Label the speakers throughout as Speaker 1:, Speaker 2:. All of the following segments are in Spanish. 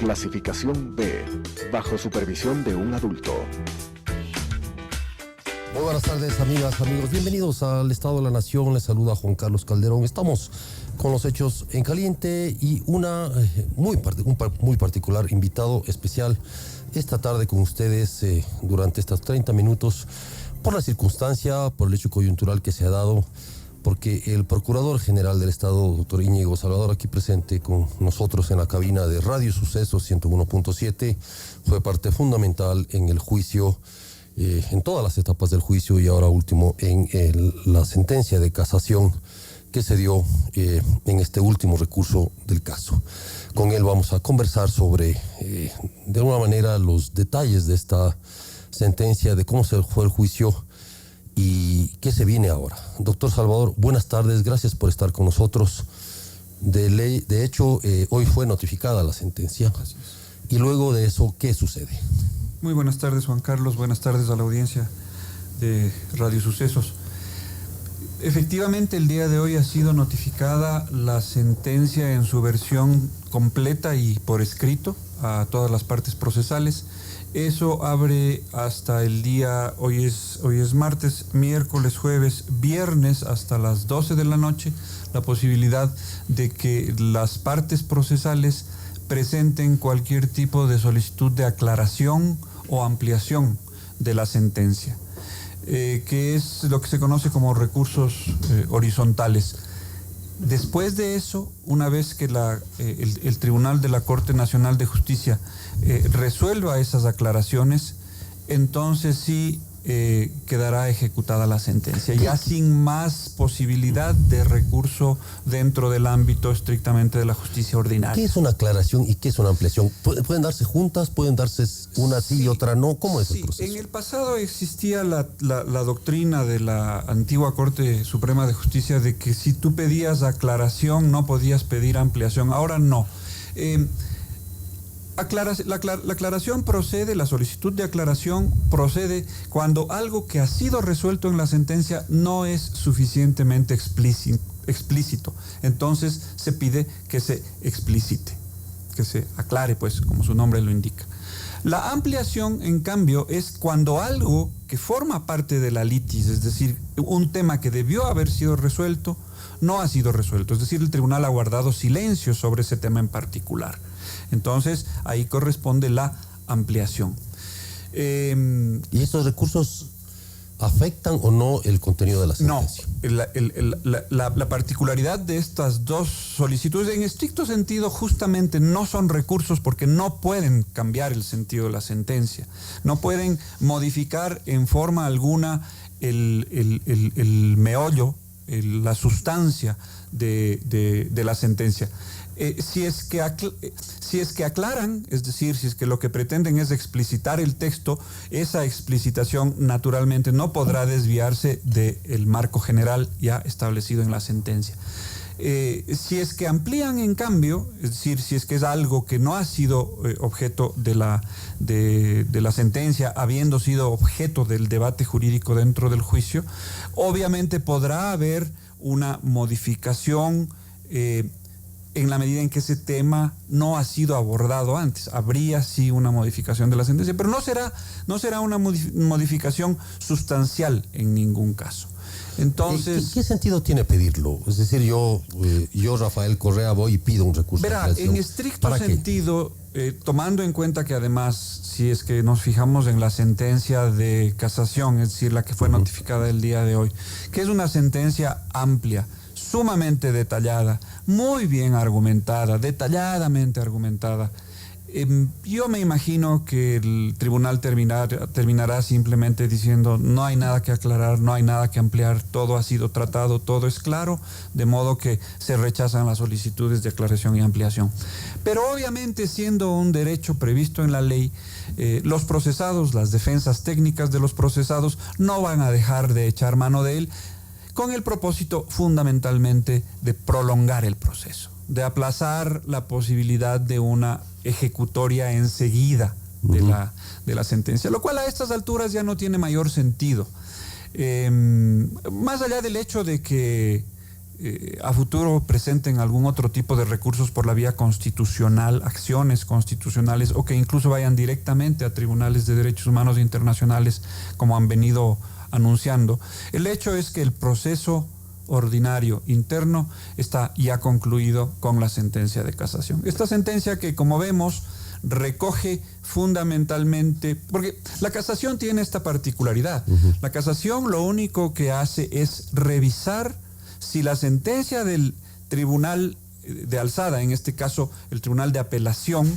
Speaker 1: Clasificación B, bajo supervisión de un adulto.
Speaker 2: Muy buenas tardes, amigas, amigos. Bienvenidos al Estado de la Nación. Les saluda Juan Carlos Calderón. Estamos con los hechos en caliente y un muy particular invitado especial esta tarde con ustedes durante estos 30 minutos por la circunstancia, por el hecho coyuntural que se ha dado, porque el Procurador General del Estado, doctor Íñigo Salvador, aquí presente con nosotros en la cabina de Radio Sucesos 101.7, fue parte fundamental en el juicio, en todas las etapas del juicio y ahora último en la sentencia de casación que se dio en este último recurso del caso. Con él vamos a conversar sobre, de alguna manera, los detalles de esta sentencia, de cómo se fue el juicio y qué se viene ahora. Doctor Salvador, buenas tardes, gracias por estar con nosotros. De hecho, hoy fue notificada la sentencia. Y luego de eso, ¿qué sucede?
Speaker 3: Muy buenas tardes, Juan Carlos, buenas tardes a la audiencia de Radio Sucesos. Efectivamente, el día de hoy ha sido notificada la sentencia en su versión completa y por escrito a todas las partes procesales. Eso abre hasta el día, hoy es martes, miércoles, jueves, viernes hasta las 12 de la noche, la posibilidad de que las partes procesales presenten cualquier tipo de solicitud de aclaración o ampliación de la sentencia, que es lo que se conoce como recursos horizontales. Después de eso, una vez que el Tribunal de la Corte Nacional de Justicia resuelva esas aclaraciones, entonces sí quedará ejecutada la sentencia, ya sin más posibilidad de recurso dentro del ámbito estrictamente de la justicia ordinaria.
Speaker 2: ¿Qué es una aclaración y qué es una ampliación? ¿Pueden darse juntas? ¿Pueden darse una sí y otra no? ¿Cómo es el proceso?
Speaker 3: En el pasado existía la doctrina de la antigua Corte Suprema de Justicia de que si tú pedías aclaración no podías pedir ampliación. Ahora no. La aclaración procede, la solicitud de aclaración procede cuando algo que ha sido resuelto en la sentencia no es suficientemente explícito. Entonces se pide que se explicite, que se aclare, pues, como su nombre lo indica. La ampliación, en cambio, es cuando algo que forma parte de la litis, es decir, un tema que debió haber sido resuelto, no ha sido resuelto. Es decir, el tribunal ha guardado silencio sobre ese tema en particular. Entonces, ahí corresponde la ampliación.
Speaker 2: ¿Y estos recursos afectan o no el contenido de la sentencia?
Speaker 3: No, la particularidad de estas dos solicitudes, en estricto sentido, justamente no son recursos porque no pueden cambiar el sentido de la sentencia. No pueden modificar en forma alguna el meollo, la sustancia de la sentencia. Si es que aclaran, es decir, si es que lo que pretenden es explicitar el texto, esa explicitación naturalmente no podrá desviarse del marco general ya establecido en la sentencia. Si es que amplían, en cambio, es decir, si es que es algo que no ha sido objeto de la sentencia, habiendo sido objeto del debate jurídico dentro del juicio, obviamente podrá haber una modificación en la medida en que ese tema no ha sido abordado antes. Habría sí una modificación de la sentencia, pero no será una modificación sustancial en ningún caso. Entonces,
Speaker 2: ¿Qué sentido tiene pedirlo? Es decir, yo Rafael Correa, voy y pido un recurso.
Speaker 3: Verá, en estricto sentido, tomando en cuenta que además, si es que nos fijamos en la sentencia de casación, es decir, la que fue notificada el día de hoy, que es una sentencia amplia, sumamente detallada, muy bien argumentada, detalladamente argumentada. Yo me imagino que el tribunal terminará simplemente diciendo no hay nada que aclarar, no hay nada que ampliar, todo ha sido tratado, todo es claro, de modo que se rechazan las solicitudes de aclaración y ampliación. Pero obviamente, siendo un derecho previsto en la ley, los procesados, las defensas técnicas de los procesados no van a dejar de echar mano de él, con el propósito fundamentalmente de prolongar el proceso, de aplazar la posibilidad de una ejecutoria enseguida de la sentencia, lo cual a estas alturas ya no tiene mayor sentido. Más allá del hecho de que a futuro presenten algún otro tipo de recursos por la vía constitucional, acciones constitucionales, o que incluso vayan directamente a tribunales de derechos humanos internacionales, como han venido anunciando. El hecho es que el proceso ordinario interno está ya concluido con la sentencia de casación. Esta sentencia que, como vemos, recoge fundamentalmente, porque la casación tiene esta particularidad. La casación lo único que hace es revisar si la sentencia del tribunal de alzada, en este caso el tribunal de apelación,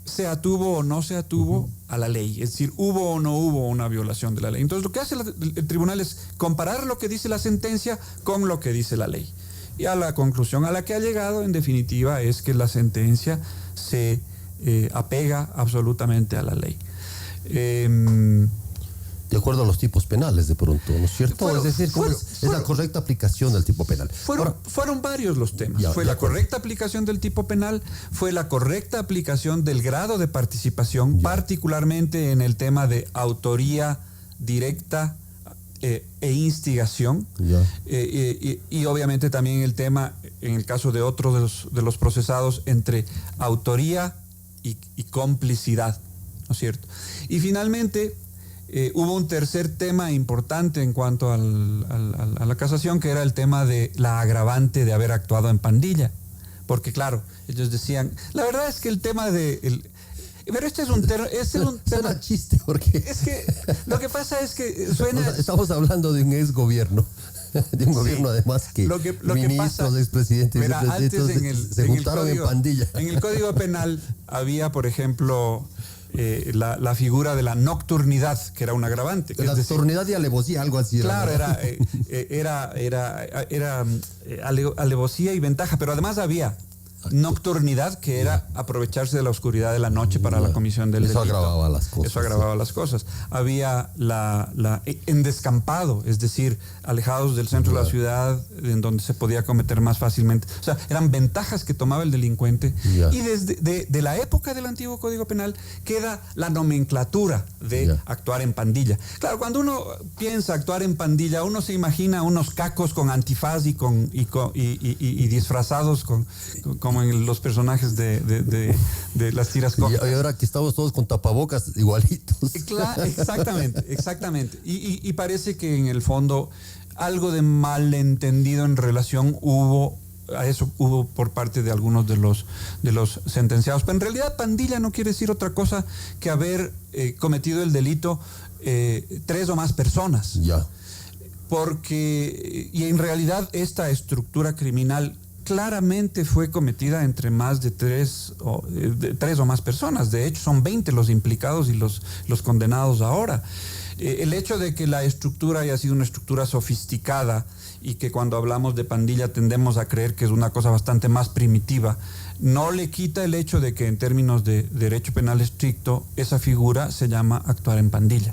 Speaker 3: se atuvo o no se atuvo a la ley, es decir, hubo o no hubo una violación de la ley. Entonces lo que hace el tribunal es comparar lo que dice la sentencia con lo que dice la ley. Y a la conclusión a la que ha llegado, en definitiva, es que la sentencia se apega absolutamente a la ley.
Speaker 2: De acuerdo a los tipos penales, de pronto, ¿no es cierto? Es decir, es la correcta aplicación del tipo penal.
Speaker 3: Fueron varios los temas. Fue la correcta aplicación del tipo penal, fue la correcta aplicación del grado de participación, particularmente en el tema de autoría directa e instigación, y obviamente también el tema, en el caso de otros de los procesados, entre autoría y complicidad, ¿no es cierto? Y finalmente hubo un tercer tema importante en cuanto a la casación, que era el tema de la agravante de haber actuado en pandilla, porque claro, ellos decían, la verdad es que el tema de... Pero este es un tema...
Speaker 2: Suena chiste, porque...
Speaker 3: Es que lo que pasa es que suena...
Speaker 2: Estamos hablando de un ex gobierno, de un gobierno además que ministros, expresidentes, se juntaron en pandilla.
Speaker 3: En el Código Penal había, por ejemplo, la figura de la nocturnidad, que era un agravante.
Speaker 2: La nocturnidad y alevosía, algo así.
Speaker 3: Claro, era alevosía y ventaja, pero además había nocturnidad, que era aprovecharse de la oscuridad de la noche para la comisión del delito.
Speaker 2: Eso agravaba las cosas.
Speaker 3: Eso agravaba las cosas. Había en descampado, es decir, alejados del centro de la ciudad, en donde se podía cometer más fácilmente. O sea, eran ventajas que tomaba el delincuente. Y desde la época del antiguo Código Penal queda la nomenclatura de actuar en pandilla. Claro, cuando uno piensa actuar en pandilla, uno se imagina unos cacos con antifaz y disfrazados como en los personajes de las tiras cómicas.
Speaker 2: Y ahora que estamos todos con tapabocas igualitos.
Speaker 3: Exactamente. Y parece que en el fondo algo de malentendido en relación hubo por parte de algunos de los sentenciados. Pero en realidad pandilla no quiere decir otra cosa que haber cometido el delito 3 o más personas. Porque, y en realidad esta estructura criminal claramente fue cometida entre más de 3 o más personas. De hecho, son 20 los implicados y los condenados ahora. El hecho de que la estructura haya sido una estructura sofisticada y que cuando hablamos de pandilla tendemos a creer que es una cosa bastante más primitiva, no le quita el hecho de que en términos de derecho penal estricto esa figura se llama actuar en pandilla.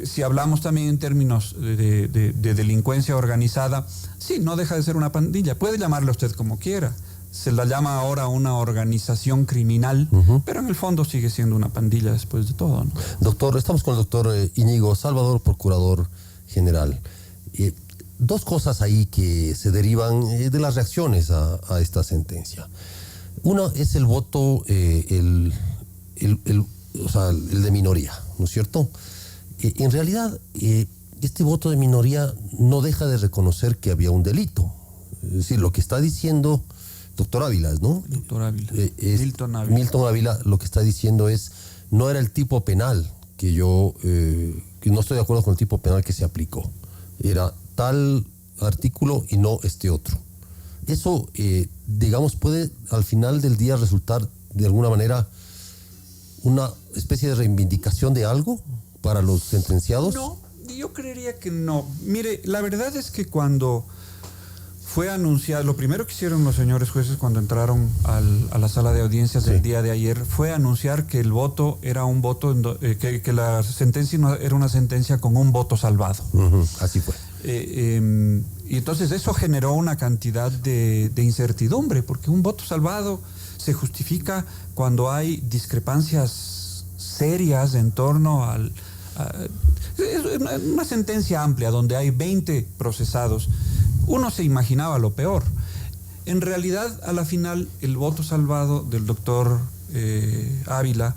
Speaker 3: Si hablamos también en términos de delincuencia organizada, sí, no deja de ser una pandilla. Puede llamarla usted como quiera. Se la llama ahora una organización criminal, pero en el fondo sigue siendo una pandilla después de todo, ¿no?
Speaker 2: Doctor, estamos con el doctor Íñigo Salvador, procurador general. 2 cosas ahí que se derivan de las reacciones a esta sentencia. Una es el voto, el de minoría, ¿no es cierto? En realidad, este voto de minoría no deja de reconocer que había un delito. Es decir, lo que está diciendo doctor Ávila, ¿no?
Speaker 3: Doctor Ávila.
Speaker 2: Milton Ávila lo que está diciendo es, no era el tipo penal que no estoy de acuerdo con el tipo penal que se aplicó. Era tal artículo y no este otro. Eso, digamos, puede al final del día resultar de alguna manera una especie de reivindicación de algo para los sentenciados.
Speaker 3: No, yo creería que no. Mire, la verdad es que cuando fue anunciado, lo primero que hicieron los señores jueces cuando entraron a la sala de audiencias del día de ayer fue anunciar que el voto era un voto, que la sentencia no era una sentencia con un voto salvado.
Speaker 2: Así fue.
Speaker 3: Y entonces eso generó una cantidad de incertidumbre, porque un voto salvado se justifica cuando hay discrepancias serias en torno Es una sentencia amplia donde hay 20 procesados. Uno se imaginaba lo peor. En realidad, a la final, el voto salvado del doctor Ávila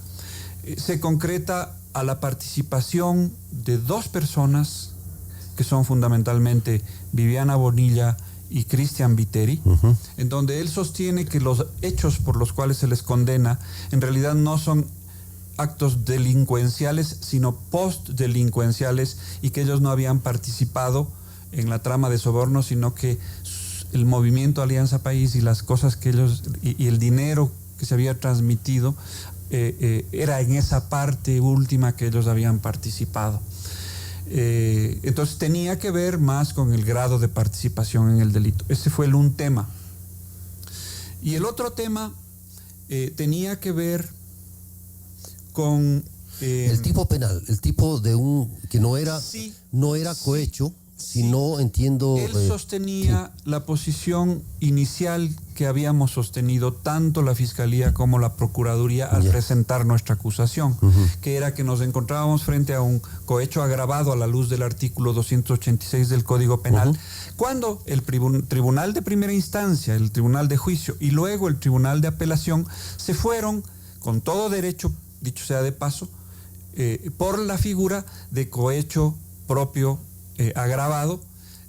Speaker 3: se concreta a la participación de dos personas que son fundamentalmente Viviana Bonilla y Cristian Viteri, en donde él sostiene que los hechos por los cuales se les condena en realidad no son actos delincuenciales, sino postdelincuenciales, y que ellos no habían participado en la trama de soborno, sino que el movimiento Alianza País y las cosas que ellos, y el dinero que se había transmitido, era en esa parte última que ellos habían participado. Entonces tenía que ver más con el grado de participación en el delito. Ese fue un tema. Y el otro tema tenía que ver con
Speaker 2: el tipo penal, el tipo de que no era cohecho, sino entiendo.
Speaker 3: Él sostenía la posición inicial que habíamos sostenido tanto la Fiscalía como la Procuraduría al presentar nuestra acusación, que era que nos encontrábamos frente a un cohecho agravado a la luz del artículo 286 del Código Penal, cuando el Tribunal de Primera Instancia, el Tribunal de Juicio y luego el Tribunal de Apelación se fueron, con todo derecho, dicho sea de paso, por la figura de cohecho propio agravado,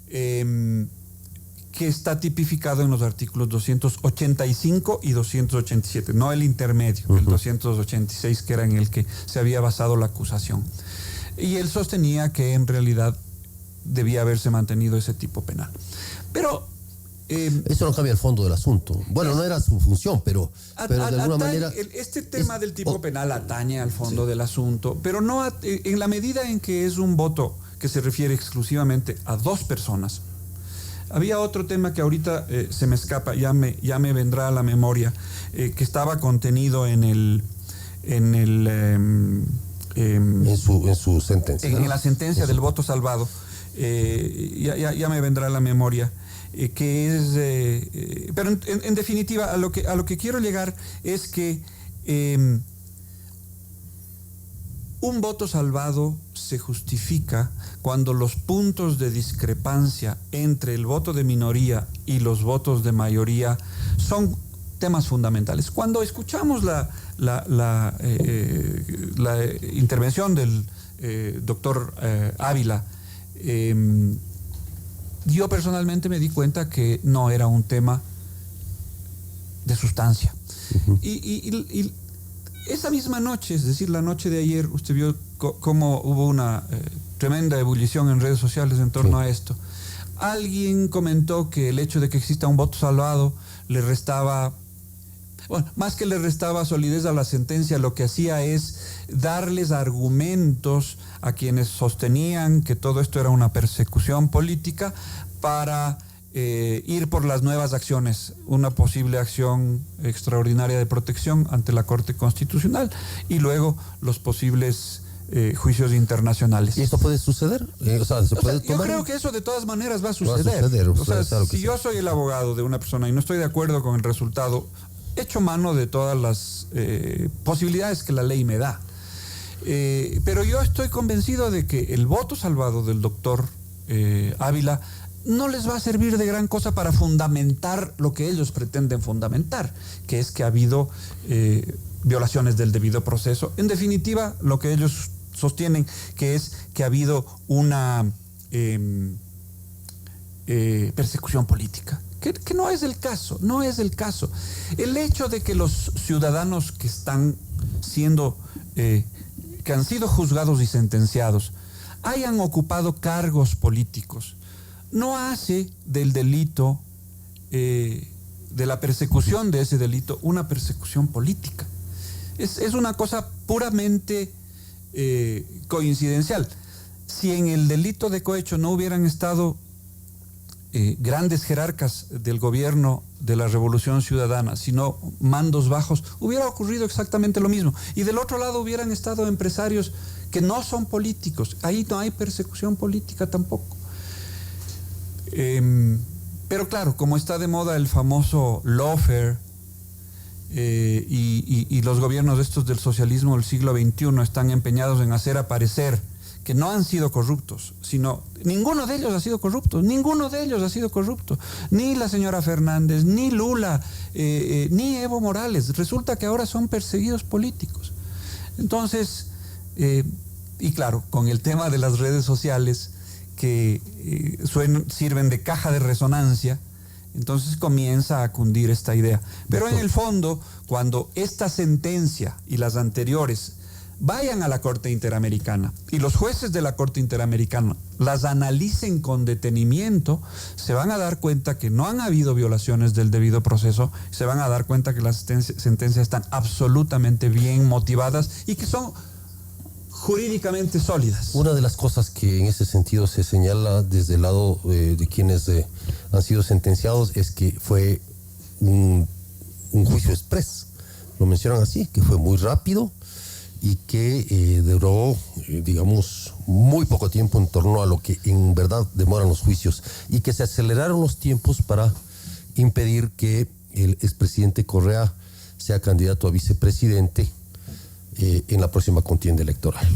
Speaker 3: que está tipificado en los artículos 285 y 287, no el intermedio, el 286, que era en el que se había basado la acusación. Y él sostenía que en realidad debía haberse mantenido ese tipo penal. Pero
Speaker 2: eso no cambia el fondo del asunto. Bueno, no era su función, pero de alguna manera...
Speaker 3: Este tema del tipo penal atañe al fondo del asunto, pero no en la medida en que es un voto que se refiere exclusivamente a dos personas. Había otro tema que ahorita se me escapa, ya me vendrá a la memoria, que estaba contenido en
Speaker 2: su sentencia.
Speaker 3: En la sentencia del voto salvado. Ya me vendrá a la memoria. Que es... pero en definitiva, a lo que quiero llegar es que un voto salvado se justifica cuando los puntos de discrepancia entre el voto de minoría y los votos de mayoría son temas fundamentales. Cuando escuchamos la intervención del doctor Ávila, yo personalmente me di cuenta que no era un tema de sustancia. Y esa misma noche, es decir, la noche de ayer, usted vio cómo hubo una tremenda ebullición en redes sociales en torno a esto. Alguien comentó que el hecho de que exista un voto salvado le restaba, bueno, más que le restaba solidez a la sentencia, lo que hacía es darles argumentos a quienes sostenían que todo esto era una persecución política para ir por las nuevas acciones, una posible acción extraordinaria de protección ante la Corte Constitucional y luego los posibles juicios internacionales.
Speaker 2: ¿Y esto puede suceder?
Speaker 3: Yo creo que eso de todas maneras va a suceder. Si yo soy el abogado de una persona y no estoy de acuerdo con el resultado, echo mano de todas las posibilidades que la ley me da. Pero yo estoy convencido de que el voto salvado del doctor Ávila no les va a servir de gran cosa para fundamentar lo que ellos pretenden fundamentar, que es que ha habido violaciones del debido proceso. En definitiva, lo que ellos sostienen que es que ha habido una persecución política. Que no es el caso, no es el caso. El hecho de que los ciudadanos que están siendo, que han sido juzgados y sentenciados, hayan ocupado cargos políticos, no hace del delito, de la persecución de ese delito, una persecución política. Es una cosa puramente coincidencial. Si en el delito de cohecho no hubieran estado grandes jerarcas del gobierno de la Revolución Ciudadana, sino mandos bajos, hubiera ocurrido exactamente lo mismo. Y del otro lado hubieran estado empresarios que no son políticos. Ahí no hay persecución política tampoco. Pero claro, como está de moda el famoso lawfare, y los gobiernos estos del socialismo del siglo XXI están empeñados en hacer aparecer que no han sido corruptos, sino ninguno de ellos ha sido corrupto, ni la señora Fernández, ni Lula, ni Evo Morales. Resulta que ahora son perseguidos políticos. Entonces, y claro, con el tema de las redes sociales que sirven de caja de resonancia, entonces comienza a cundir esta idea. Pero en el fondo, cuando esta sentencia y las anteriores vayan a la Corte Interamericana y los jueces de la Corte Interamericana las analicen con detenimiento, se van a dar cuenta que no han habido violaciones del debido proceso, se van a dar cuenta que las sentencias están absolutamente bien motivadas y que son jurídicamente sólidas.
Speaker 2: Una de las cosas que en ese sentido se señala desde el lado de quienes han sido sentenciados es que fue un juicio exprés. Lo mencionan así, que fue muy rápido y que duró, digamos, muy poco tiempo en torno a lo que en verdad demoran los juicios, y que se aceleraron los tiempos para impedir que el expresidente Correa sea candidato a vicepresidente en la próxima contienda electoral.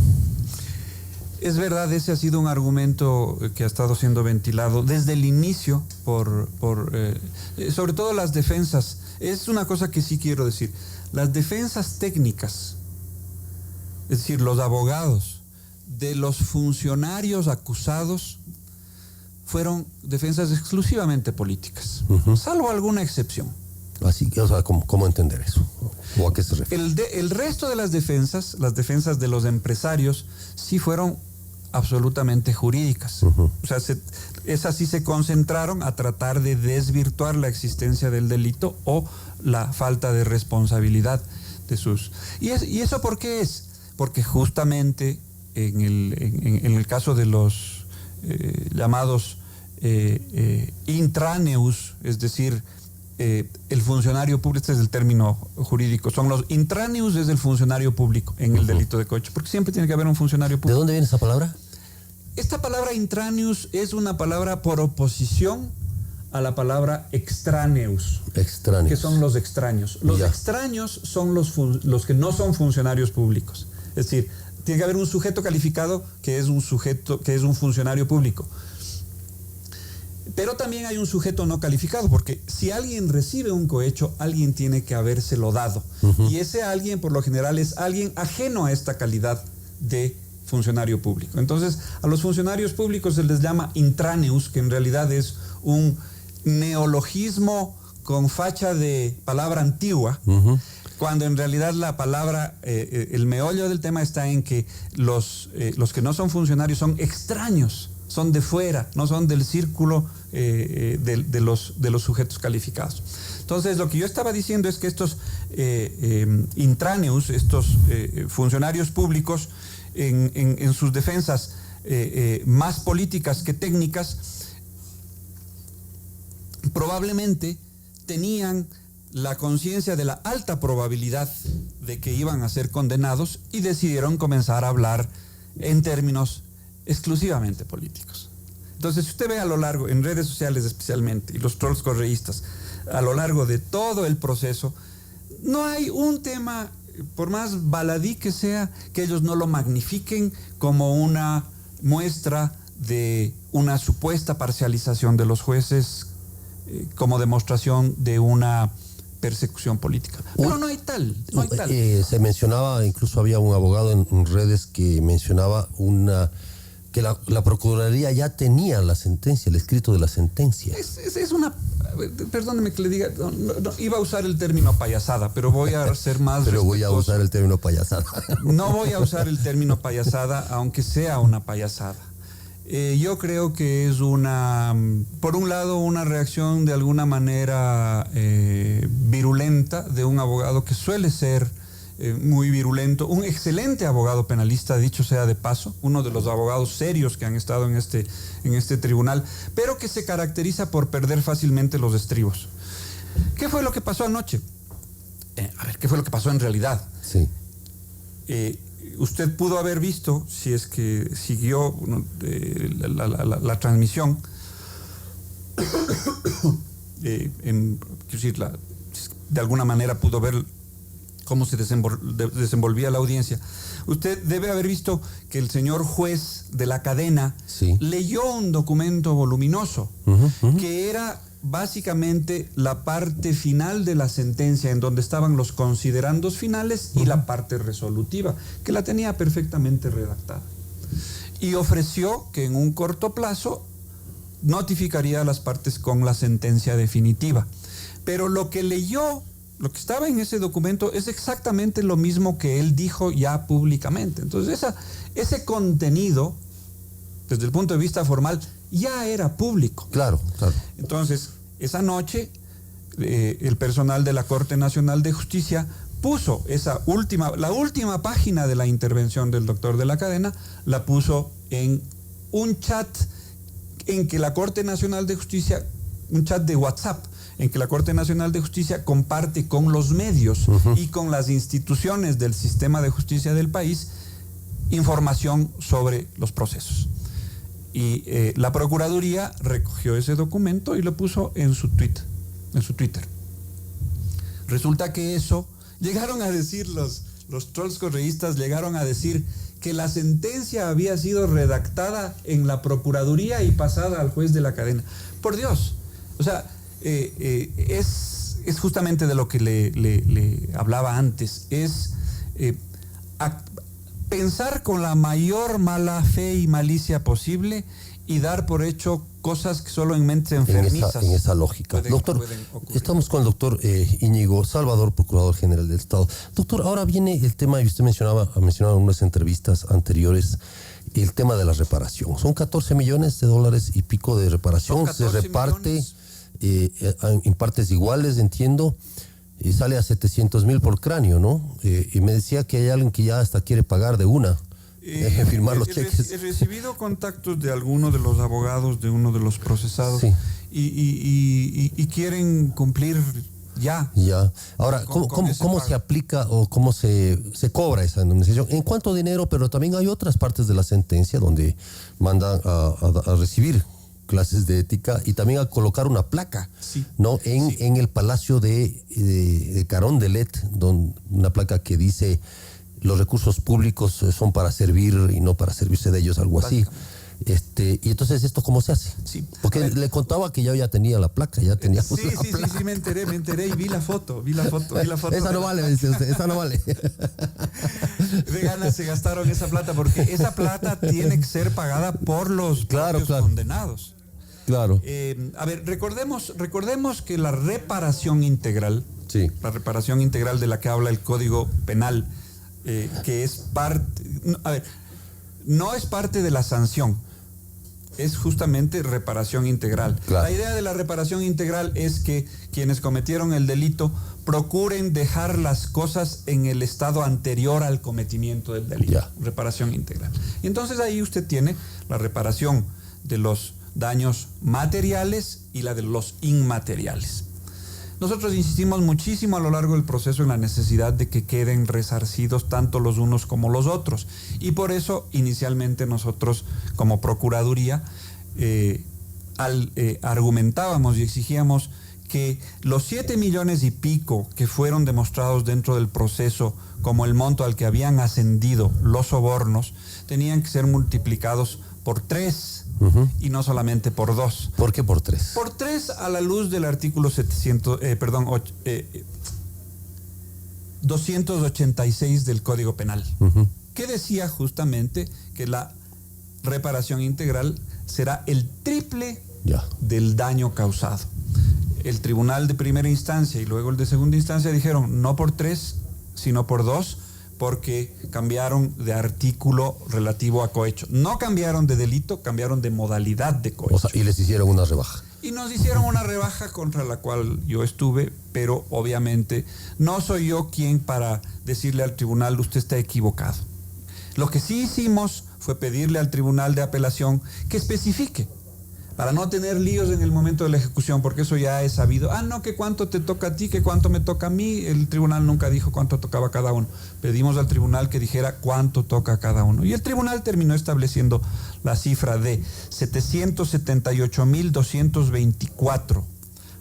Speaker 3: Es verdad, ese ha sido un argumento que ha estado siendo ventilado desde el inicio sobre todo las defensas. Es una cosa que sí quiero decir. Las defensas técnicas, es decir, los abogados de los funcionarios acusados, fueron defensas exclusivamente políticas, salvo alguna excepción.
Speaker 2: Así que, o sea, ¿cómo entender eso? ¿O a qué se refiere?
Speaker 3: El resto de las defensas de los empresarios, sí fueron absolutamente jurídicas. O sea, esas sí se concentraron a tratar de desvirtuar la existencia del delito o la falta de responsabilidad de sus... ¿Y eso por qué es? Porque justamente en el caso de los llamados intraneus, es decir, el funcionario público, este es el término jurídico, son los intraneus, es el funcionario público en el delito de cohecho, porque siempre tiene que haber un funcionario público.
Speaker 2: ¿De dónde viene esa palabra?
Speaker 3: Esta palabra intraneus es una palabra por oposición a la palabra extraneus, que son los extraños. Los extraños son los que no son funcionarios públicos. Es decir, tiene que haber un sujeto calificado que es un funcionario público. Pero también hay un sujeto no calificado, porque si alguien recibe un cohecho, alguien tiene que habérselo dado. Y ese alguien, por lo general, es alguien ajeno a esta calidad de funcionario público. Entonces, a los funcionarios públicos se les llama intraneus, que en realidad es un neologismo con facha de palabra antigua, cuando en realidad la palabra, el meollo del tema está en que los que no son funcionarios son extraños, son de fuera, no son del círculo de los sujetos calificados. Entonces, lo que yo estaba diciendo es que estos intraneus, estos funcionarios públicos, en sus defensas más políticas que técnicas, probablemente tenían la conciencia de la alta probabilidad de que iban a ser condenados y decidieron comenzar a hablar en términos exclusivamente políticos. Entonces, si usted ve a lo largo, en redes sociales especialmente, y los trolls correístas, a lo largo de todo el proceso, no hay un tema, por más baladí que sea, que ellos no lo magnifiquen como una muestra de una supuesta parcialización de los jueces, como demostración de una persecución política. Pero no hay tal.
Speaker 2: Se mencionaba, incluso había un abogado en redes que mencionaba que la Procuraduría ya tenía la sentencia, el escrito de la sentencia.
Speaker 3: Es una... Perdóneme que le diga, no, iba a usar el término payasada, pero voy a ser más
Speaker 2: Pero voy a usar el término payasada.
Speaker 3: No voy a usar el término payasada, aunque sea una payasada. Yo creo que es por un lado, una reacción de alguna manera virulenta de un abogado que suele ser muy virulento, un excelente abogado penalista, dicho sea de paso, uno de los abogados serios que han estado en este tribunal, pero que se caracteriza por perder fácilmente los estribos. ¿Qué fue lo que pasó anoche? ¿Qué fue lo que pasó en realidad?
Speaker 2: Sí.
Speaker 3: Usted pudo haber visto, si es que siguió la transmisión, de alguna manera pudo ver cómo se desenvolvía la audiencia. Usted debe haber visto que el señor juez de la cadena
Speaker 2: Sí.
Speaker 3: leyó un documento voluminoso que era básicamente la parte final de la sentencia, en donde estaban los considerandos finales y la parte resolutiva, que la tenía perfectamente redactada. Y ofreció que en un corto plazo notificaría a las partes con la sentencia definitiva. Pero lo que leyó, lo que estaba en ese documento, es exactamente lo mismo que él dijo ya públicamente. Entonces ese contenido, desde el punto de vista formal, ya era público.
Speaker 2: Claro, claro.
Speaker 3: Entonces, esa noche, el personal de la Corte Nacional de Justicia puso la última página de la intervención del doctor de la cadena, la puso en un chat en que la Corte Nacional de Justicia, un chat de WhatsApp, en que la Corte Nacional de Justicia comparte con los medios y con las instituciones del sistema de justicia del país información sobre los procesos. Y la Procuraduría recogió ese documento y lo puso en su Twitter. Resulta que eso, llegaron a decir los trolls correístas, llegaron a decir que la sentencia había sido redactada en la Procuraduría y pasada al juez de la cadena. Por Dios, o sea, es justamente de lo que le hablaba antes, es pensar con la mayor mala fe y malicia posible y dar por hecho cosas que solo en mentes enfermizas.
Speaker 2: En esa lógica. Doctor, estamos con el doctor Íñigo Salvador, Procurador General del Estado. Doctor, ahora viene el tema, y usted mencionaba en unas entrevistas anteriores, el tema de la reparación. Son 14 millones de dólares y pico de reparación. Se reparte en partes iguales, entiendo. Y sale a 700,000 por cráneo, ¿no? Y me decía que hay alguien que ya hasta quiere pagar de una, firmar los cheques.
Speaker 3: He recibido contactos de algunos de los abogados de uno de los procesados,
Speaker 2: sí.
Speaker 3: y quieren cumplir ya.
Speaker 2: Ya. Ahora, ¿cómo se aplica o cómo se cobra esa indemnización? ¿En cuánto dinero? Pero también hay otras partes de la sentencia donde mandan a recibir clases de ética y también a colocar una placa,
Speaker 3: sí,
Speaker 2: ¿no?
Speaker 3: sí.
Speaker 2: En el Palacio de Carondelet, una placa que dice los recursos públicos son para servir y no para servirse de ellos, algo así. Y entonces, ¿esto cómo se hace?
Speaker 3: Sí.
Speaker 2: Porque le contaba que ya tenía la placa, ya tenía
Speaker 3: Sí, me enteré y vi la foto.
Speaker 2: Esa no vale, dice usted, esa no vale.
Speaker 3: De ganas se gastaron esa plata, porque esa plata tiene que ser pagada por los propios condenados.
Speaker 2: Claro.
Speaker 3: A ver, recordemos que la reparación integral,
Speaker 2: sí,
Speaker 3: la reparación integral de la que habla el Código Penal, que es parte, no es parte de la sanción, es justamente reparación integral.
Speaker 2: Claro.
Speaker 3: La idea de la reparación integral es que quienes cometieron el delito procuren dejar las cosas en el estado anterior al cometimiento del delito.
Speaker 2: Ya.
Speaker 3: Reparación integral. Y entonces ahí usted tiene la reparación de los daños materiales y la de los inmateriales. Nosotros insistimos muchísimo a lo largo del proceso en la necesidad de que queden resarcidos tanto los unos como los otros. Y por eso, inicialmente nosotros, como Procuraduría, argumentábamos y exigíamos que los 7 millones y pico que fueron demostrados dentro del proceso como el monto al que habían ascendido los sobornos, tenían que ser multiplicados por 3. Y no solamente por 2.
Speaker 2: ¿Por qué por 3?
Speaker 3: Por 3 a la luz del artículo 286 del Código Penal, que decía justamente que la reparación integral será el triple del daño causado. El tribunal de primera instancia y luego el de segunda instancia dijeron no por 3, sino por 2, porque cambiaron de artículo relativo a cohecho. No cambiaron de delito, cambiaron de modalidad de cohecho.
Speaker 2: O sea, y les hicieron una rebaja.
Speaker 3: Y nos hicieron una rebaja contra la cual yo estuve, pero obviamente no soy yo quien para decirle al tribunal usted está equivocado. Lo que sí hicimos fue pedirle al tribunal de apelación que especifique, para no tener líos en el momento de la ejecución, porque eso ya es sabido. No, que cuánto te toca a ti, que cuánto me toca a mí. El tribunal nunca dijo cuánto tocaba a cada uno. Pedimos al tribunal que dijera cuánto toca a cada uno. Y el tribunal terminó estableciendo la cifra de 778,224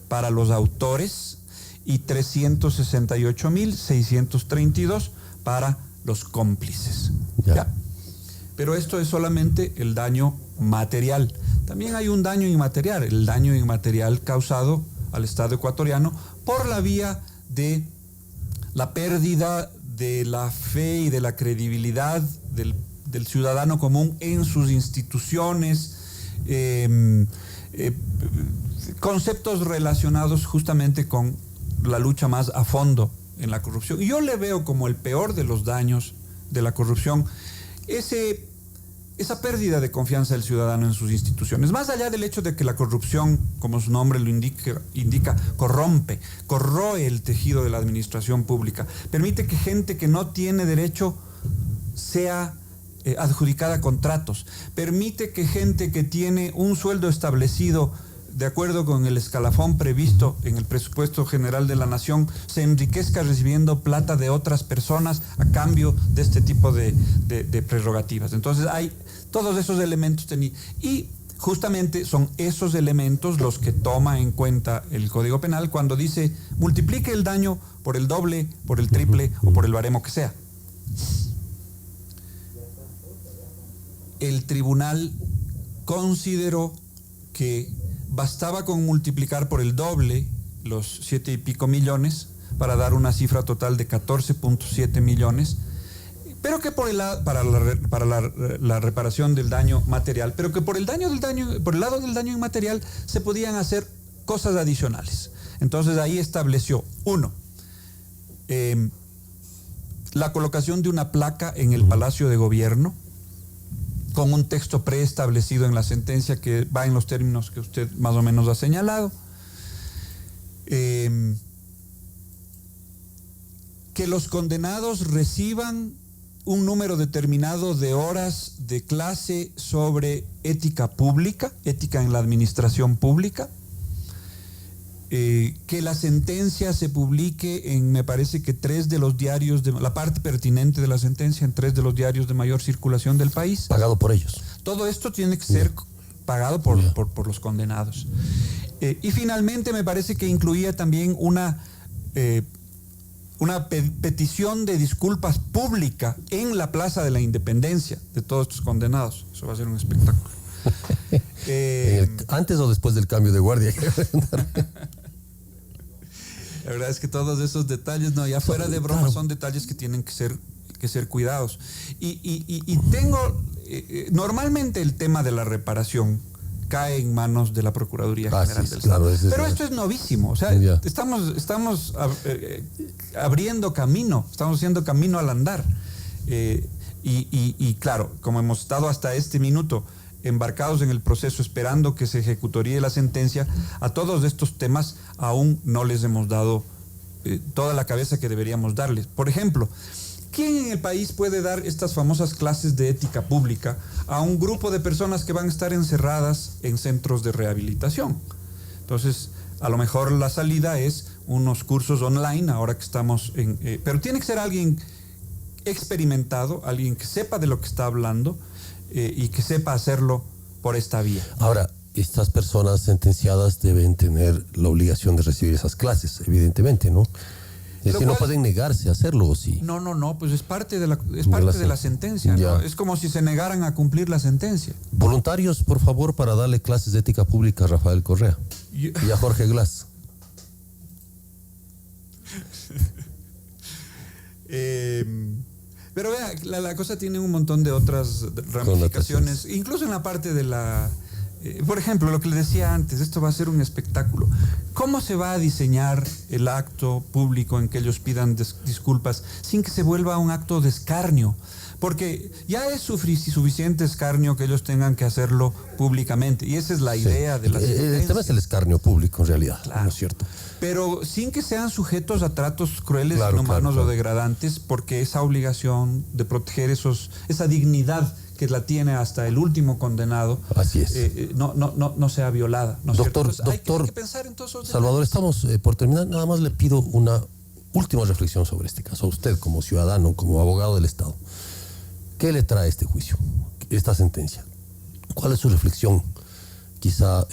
Speaker 3: para los autores y 368.632 para los cómplices. ¿Ya? Pero esto es solamente el daño material. También hay un daño inmaterial, el daño inmaterial causado al Estado ecuatoriano por la vía de la pérdida de la fe y de la credibilidad del ciudadano común en sus instituciones, conceptos relacionados justamente con la lucha más a fondo en la corrupción. Y yo le veo como el peor de los daños de la corrupción esa pérdida de confianza del ciudadano en sus instituciones. Más allá del hecho de que la corrupción, como su nombre lo indica, corroe el tejido de la administración pública, permite que gente que no tiene derecho sea adjudicada a contratos, permite que gente que tiene un sueldo establecido de acuerdo con el escalafón previsto en el presupuesto general de la nación, se enriquezca recibiendo plata de otras personas a cambio de este tipo de prerrogativas. Entonces hay todos esos elementos y justamente son esos elementos los que toma en cuenta el Código Penal cuando dice multiplique el daño por el doble, por el triple o por el baremo que sea. El tribunal consideró que bastaba con multiplicar por el doble los 7 y pico millones para dar una cifra total de 14.7 millones, pero que por el para la reparación del daño material, pero que por el lado del daño inmaterial se podían hacer cosas adicionales. Entonces ahí estableció, uno, la colocación de una placa en el Palacio de Gobierno con un texto preestablecido en la sentencia que va en los términos que usted más o menos ha señalado. Que los condenados reciban un número determinado de horas de clase sobre ética pública, ética en la administración pública. Que la sentencia se publique en, me parece que 3 de los diarios, la parte pertinente de la sentencia en 3 de los diarios de mayor circulación del país.
Speaker 2: Pagado por ellos.
Speaker 3: Todo esto tiene que ser pagado por los condenados. Y finalmente me parece que incluía también una petición de disculpas pública en la Plaza de la Independencia de todos estos condenados. Eso va a ser un espectáculo.
Speaker 2: ¿Antes o después del cambio de guardia?
Speaker 3: La verdad es que todos esos detalles, no, ya fuera de broma, son detalles que tienen que ser cuidados. Y normalmente el tema de la reparación cae en manos de la Procuraduría General del Estado. Pero esto es novísimo, o sea, estamos abriendo camino, estamos haciendo camino al andar. Y claro, como hemos estado hasta este minuto embarcados en el proceso esperando que se ejecutaría la sentencia, a todos estos temas aún no les hemos dado toda la cabeza que deberíamos darles. Por ejemplo, ¿quién en el país puede dar estas famosas clases de ética pública a un grupo de personas que van a estar encerradas en centros de rehabilitación? Entonces, a lo mejor la salida es unos cursos online, ahora que estamos pero tiene que ser alguien experimentado, alguien que sepa de lo que está hablando, y que sepa hacerlo por esta vía.
Speaker 2: Ahora, estas personas sentenciadas deben tener la obligación de recibir esas clases, evidentemente, ¿no? Es que no pueden negarse a hacerlo, ¿o sí?
Speaker 3: No, pues es parte de la sentencia, ¿no? Es como si se negaran a cumplir la sentencia.
Speaker 2: Voluntarios, por favor, para darle clases de ética pública a Rafael Correa y a Jorge Glass.
Speaker 3: Pero vea, la cosa tiene un montón de otras ramificaciones, incluso en la parte de la... por ejemplo, lo que le decía antes, esto va a ser un espectáculo. ¿Cómo se va a diseñar el acto público en que ellos pidan disculpas sin que se vuelva un acto de escarnio? Porque ya es suficiente escarnio que ellos tengan que hacerlo públicamente. Y esa es la idea de la sentencia.
Speaker 2: El tema es el escarnio público, en realidad,
Speaker 3: claro,
Speaker 2: ¿no es cierto?
Speaker 3: Pero sin que sean sujetos a tratos crueles, inhumanos o degradantes, porque esa obligación de proteger esa dignidad que la tiene hasta el último condenado,
Speaker 2: así es,
Speaker 3: no sea violada. ¿No
Speaker 2: doctor,
Speaker 3: hay que pensar en todos esos
Speaker 2: Salvador, estamos por terminar. Nada más le pido una última reflexión sobre este caso. A usted, como ciudadano, como abogado del Estado, ¿qué le trae este juicio, esta sentencia? ¿Cuál es su reflexión? Quizá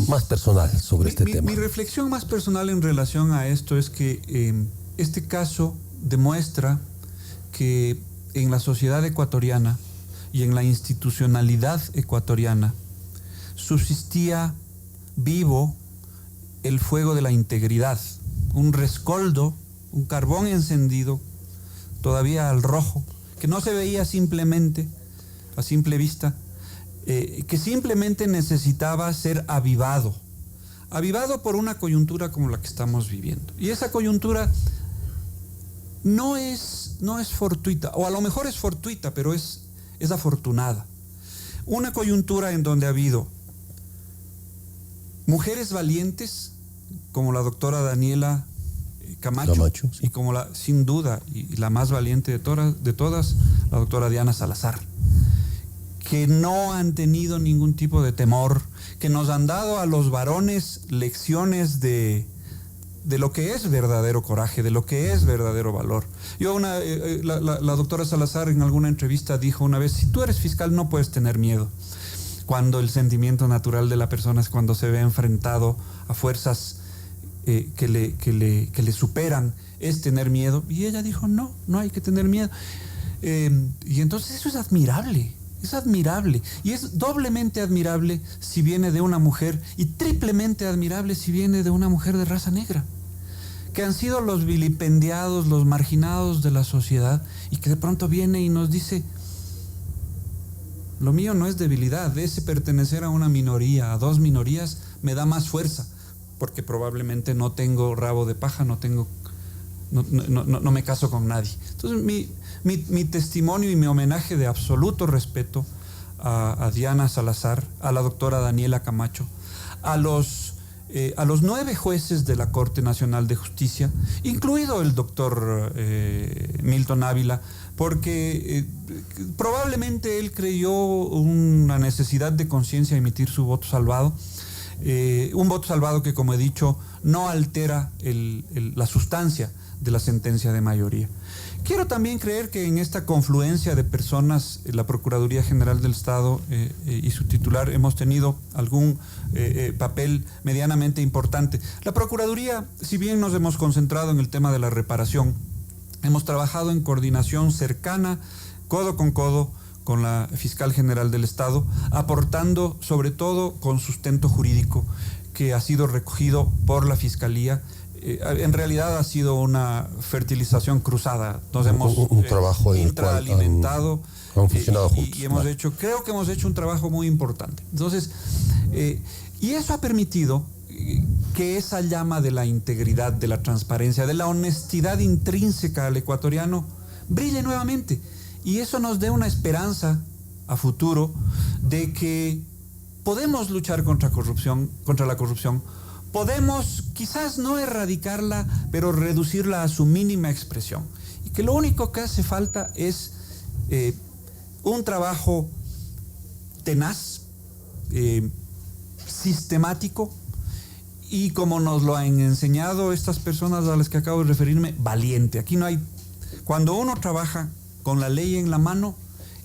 Speaker 2: más personal sobre este tema.
Speaker 3: Mi reflexión más personal en relación a esto es que este caso demuestra que en la sociedad ecuatoriana y en la institucionalidad ecuatoriana subsistía vivo el fuego de la integridad, un rescoldo, un carbón encendido, todavía al rojo, que no se veía simplemente, a simple vista, que simplemente necesitaba ser avivado por una coyuntura como la que estamos viviendo. Y esa coyuntura no es fortuita, o a lo mejor es fortuita, pero es afortunada. Una coyuntura en donde ha habido mujeres valientes, como la doctora Daniela Camacho
Speaker 2: sí.
Speaker 3: Y como sin duda, y la más valiente de todas, la doctora Diana Salazar, que no han tenido ningún tipo de temor, que nos han dado a los varones lecciones de lo que es verdadero coraje, de lo que es verdadero valor. La doctora Salazar en alguna entrevista dijo una vez: si tú eres fiscal no puedes tener miedo, cuando el sentimiento natural de la persona es cuando se ve enfrentado a fuerzas que le superan, es tener miedo. Y ella dijo: no hay que tener miedo. Y entonces eso es admirable. Es admirable, y es doblemente admirable si viene de una mujer, y triplemente admirable si viene de una mujer de raza negra, que han sido los vilipendiados, los marginados de la sociedad, y que de pronto viene y nos dice: lo mío no es debilidad, ese pertenecer a una minoría, a dos minorías, me da más fuerza, porque probablemente no tengo rabo de paja, no me caso con nadie. Entonces mi testimonio y mi homenaje de absoluto respeto a Diana Salazar, a la doctora Daniela Camacho, a los 9 jueces de la Corte Nacional de Justicia, incluido el doctor Milton Ávila, porque probablemente él creyó una necesidad de conciencia emitir su voto salvado, un voto salvado que, como he dicho, no altera la sustancia de la sentencia de mayoría. Quiero también creer que en esta confluencia de personas, la Procuraduría General del Estado y su titular hemos tenido algún papel medianamente importante. La Procuraduría, si bien nos hemos concentrado en el tema de la reparación, hemos trabajado en coordinación cercana, codo con la Fiscal General del Estado, aportando sobre todo con sustento jurídico que ha sido recogido por la Fiscalía. En realidad ha sido una fertilización cruzada. Nos hemos
Speaker 2: un trabajo
Speaker 3: intraalimentado,
Speaker 2: han funcionado juntos.
Speaker 3: Y creo que hemos hecho un trabajo muy importante. Entonces, y eso ha permitido que esa llama de la integridad, de la transparencia, de la honestidad intrínseca al ecuatoriano brille nuevamente. Y eso nos dé una esperanza a futuro de que podemos luchar contra la corrupción. Podemos quizás no erradicarla, pero reducirla a su mínima expresión. Y que lo único que hace falta es un trabajo tenaz, sistemático, y como nos lo han enseñado estas personas a las que acabo de referirme, valiente. Aquí no hay... Cuando uno trabaja con la ley en la mano,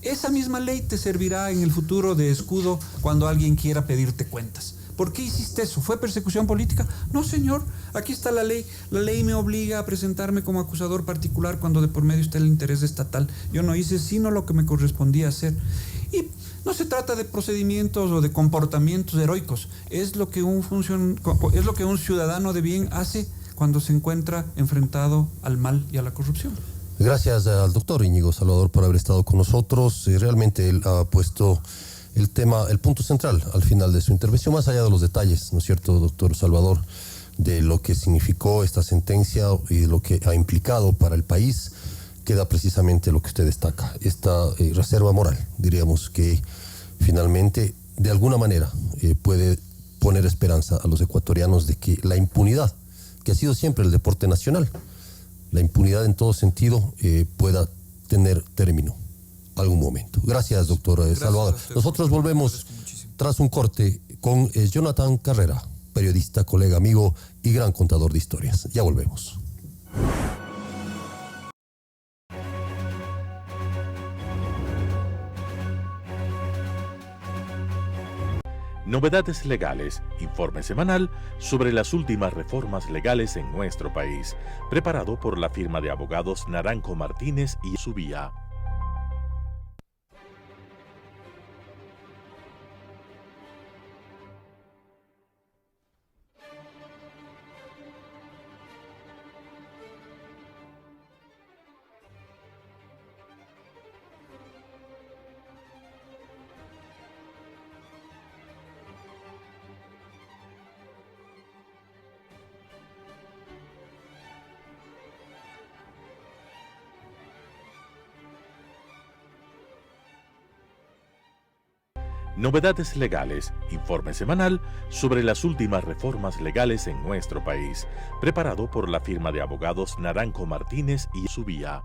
Speaker 3: esa misma ley te servirá en el futuro de escudo cuando alguien quiera pedirte cuentas. ¿Por qué hiciste eso? ¿Fue persecución política? No, señor, aquí está la ley. La ley me obliga a presentarme como acusador particular cuando de por medio está el interés estatal. Yo no hice sino lo que me correspondía hacer. Y no se trata de procedimientos o de comportamientos heroicos. Es lo que un ciudadano de bien hace cuando se encuentra enfrentado al mal y a la corrupción.
Speaker 2: Gracias al doctor Íñigo Salvador por haber estado con nosotros. Realmente él ha puesto el punto central al final de su intervención, más allá de los detalles, ¿no es cierto, doctor Salvador, de lo que significó esta sentencia y de lo que ha implicado para el país, queda precisamente lo que usted destaca, esta reserva moral, diríamos, que finalmente, de alguna manera, puede poner esperanza a los ecuatorianos de que la impunidad, que ha sido siempre el deporte nacional, la impunidad en todo sentido, pueda tener término algún momento. Gracias, doctor Salvador. Nosotros volvemos tras un corte con Jonathan Carrera, periodista, colega, amigo y gran contador de historias. Ya volvemos.
Speaker 4: Novedades legales, informe semanal sobre las últimas reformas legales en nuestro país, preparado por la firma de abogados Naranjo Martínez y Subía. Novedades legales, informe semanal sobre las últimas reformas legales en nuestro país, preparado por la firma de abogados Naranjo Martínez y Subía.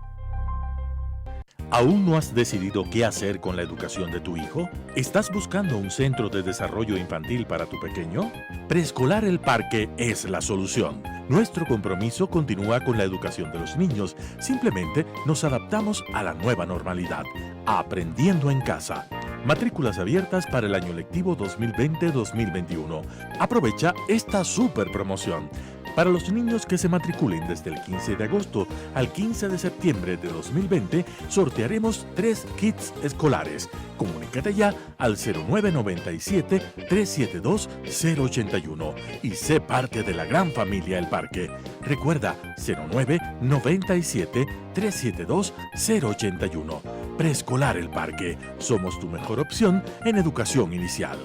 Speaker 4: ¿Aún no has decidido qué hacer con la educación de tu hijo? ¿Estás buscando un centro de desarrollo infantil para tu pequeño? Preescolar El Parque es la solución. Nuestro compromiso continúa con la educación de los niños. Simplemente nos adaptamos a la nueva normalidad, aprendiendo en casa. Matrículas abiertas para el año lectivo 2020-2021. Aprovecha esta super promoción. Para los niños que se matriculen desde el 15 de agosto al 15 de septiembre de 2020, sortearemos 3 kits escolares. Comunícate ya al 0997-372-081 y sé parte de la gran familia El Parque. Recuerda, 0997-372-081. Preescolar El Parque. Somos tu mejor opción en educación inicial.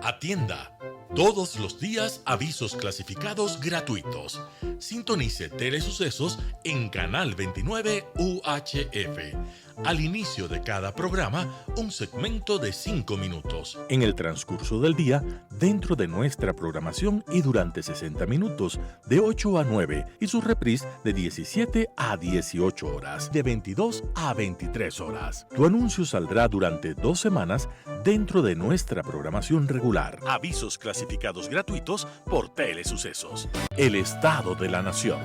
Speaker 4: Atienda. Todos los días avisos clasificados gratuitos. Sintonice Telesucesos en Canal 29 UHF. Al inicio de cada programa, un segmento de 5 minutos. En el transcurso del día, dentro de nuestra programación y durante 60 minutos, de 8 a 9, y su reprise de 17 a 18 horas, de 22 a 23 horas. Tu anuncio saldrá durante 2 semanas dentro de nuestra programación regular. Avisos clasificados gratuitos por Telesucesos. El Estado de la Nación.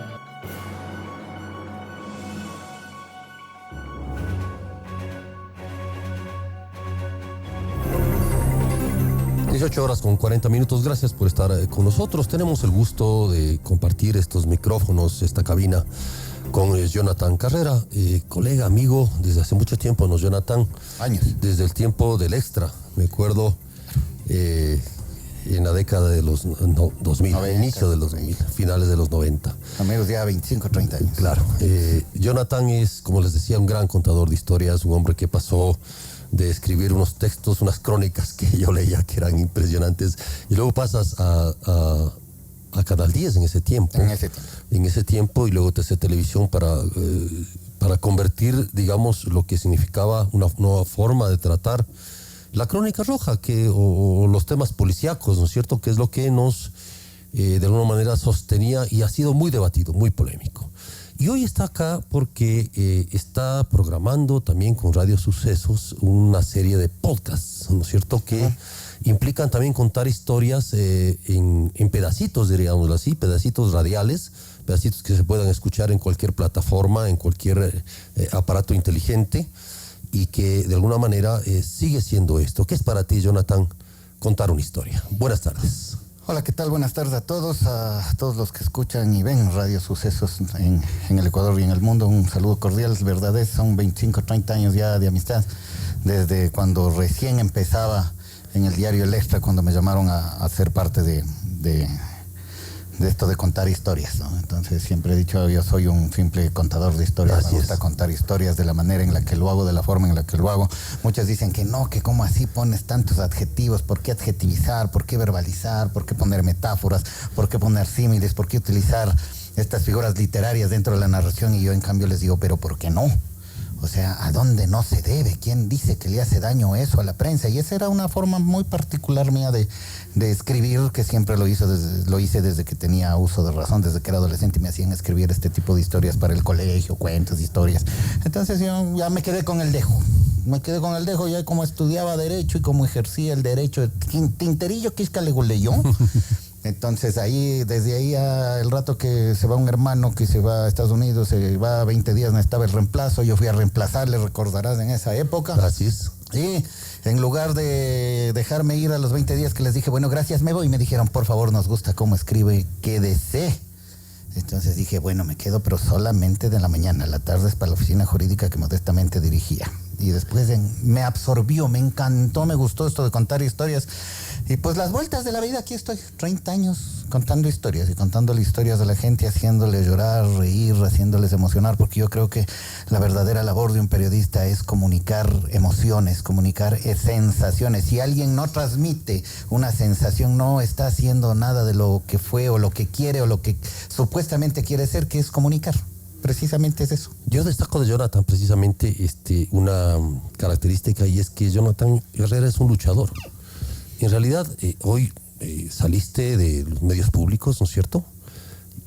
Speaker 2: 18 horas con 40 minutos. Gracias por estar con nosotros. Tenemos el gusto de compartir estos micrófonos, esta cabina, con Jonathan Carrera, colega, amigo, desde hace mucho tiempo, ¿no, Jonathan?
Speaker 5: Años.
Speaker 2: Desde el tiempo del Extra, me acuerdo, en la década de los 2000, 90, inicio de los 2000, finales de los 90.
Speaker 5: Amigos, ya 25, 30 años.
Speaker 2: Claro. Jonathan es, como les decía, un gran contador de historias, un hombre que pasó de escribir unos textos, unas crónicas que yo leía que eran impresionantes, y luego pasas a Canal 10 en ese tiempo. En ese tiempo, y luego TC Televisión para convertir, digamos, lo que significaba una nueva forma de tratar la crónica roja o los temas policíacos, ¿no es cierto?, que es lo que nos, de alguna manera, sostenía y ha sido muy debatido, muy polémico. Y hoy está acá porque está programando también con Radio Sucesos una serie de podcasts, ¿no es cierto?, que implican también contar historias en pedacitos, diríamos así, pedacitos radiales, pedacitos que se puedan escuchar en cualquier plataforma, en cualquier aparato inteligente, y que de alguna manera sigue siendo esto. ¿Qué es para ti, Jonathan, contar una historia? Buenas tardes.
Speaker 5: Hola, ¿qué tal? Buenas tardes a todos los que escuchan y ven Radio Sucesos en el Ecuador y en el mundo. Un saludo cordial, verdad, son 25, 30 años ya de amistad, desde cuando recién empezaba en el diario El Extra, cuando me llamaron a ser parte de esto de contar historias, ¿no? Entonces siempre he dicho, yo soy un simple contador de historias. Me gusta contar historias de la manera en la que lo hago, de la forma en la que lo hago. Muchos dicen que no, que cómo así pones tantos adjetivos, ¿por qué adjetivizar? ¿Por qué verbalizar? ¿Por qué poner metáforas? ¿Por qué poner símiles? ¿Por qué utilizar estas figuras literarias dentro de la narración? Y yo en cambio les digo, pero ¿por qué no? O sea, ¿a dónde no se debe? ¿Quién dice que le hace daño eso a la prensa? Y esa era una forma muy particular mía de escribir, que siempre lo hice desde que tenía uso de razón, desde que era adolescente, y me hacían escribir este tipo de historias para el colegio, cuentos, historias. Entonces yo ya me quedé con el dejo. Ya como estudiaba Derecho y como ejercía el Derecho, tinterillo que es que le yo. Entonces desde ahí el rato que se va un hermano que se va a Estados Unidos, se va 20 días, necesitaba el reemplazo, yo fui a reemplazarle, recordarás, en esa época.
Speaker 2: Así es.
Speaker 5: Y en lugar de dejarme ir a los 20 días que les dije, bueno, gracias, me voy, y me dijeron, por favor, nos gusta cómo escribe, quédese. Entonces dije, bueno, me quedo, pero solamente de la mañana. La tarde es para la oficina jurídica que modestamente dirigía. Y después me absorbió, me encantó, me gustó esto de contar historias. Y pues las vueltas de la vida, aquí estoy, 30 años contando historias y contándole historias a la gente, haciéndoles llorar, reír, haciéndoles emocionar, porque yo creo que la verdadera labor de un periodista es comunicar emociones, comunicar sensaciones. Si alguien no transmite una sensación, no está haciendo nada de lo que fue o lo que quiere o lo que supuestamente quiere ser, que es comunicar. Precisamente es eso.
Speaker 2: Yo destaco de Jonathan precisamente una característica, y es que Jonathan Herrera es un luchador. En realidad, hoy saliste de los medios públicos, ¿no es cierto?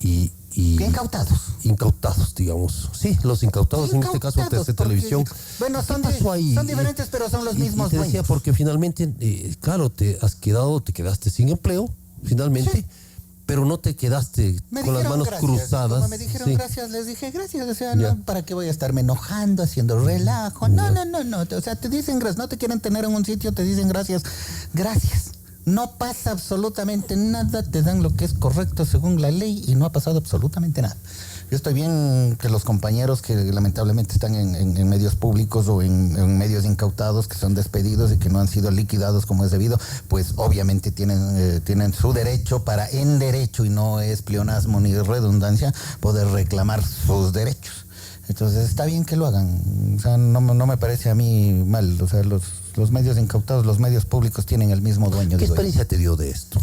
Speaker 2: Y
Speaker 5: incautados.
Speaker 2: Incautados, digamos. Sí, los incautados, en este caso de televisión.
Speaker 5: Bueno, son diferentes, pero son los mismos.
Speaker 2: Te decía, porque finalmente, claro, te quedaste sin empleo, finalmente. Sí. Pero no te quedaste con las manos cruzadas.
Speaker 5: Como me dijeron gracias, les dije gracias. O sea, no, ¿para qué voy a estarme enojando, haciendo relajo? No. O sea, te dicen gracias. No te quieren tener en un sitio, te dicen gracias. Gracias. No pasa absolutamente nada. Te dan lo que es correcto según la ley y no ha pasado absolutamente nada. Yo estoy bien que los compañeros que lamentablemente están en medios públicos o en medios incautados, que son despedidos y que no han sido liquidados como es debido, pues obviamente tienen su derecho en derecho, y no es pleonasmo ni redundancia, poder reclamar sus derechos. Entonces está bien que lo hagan. O sea, no me parece a mí mal. O sea, los medios incautados, los medios públicos tienen el mismo dueño.
Speaker 2: ¿Qué experiencia te dio de esto?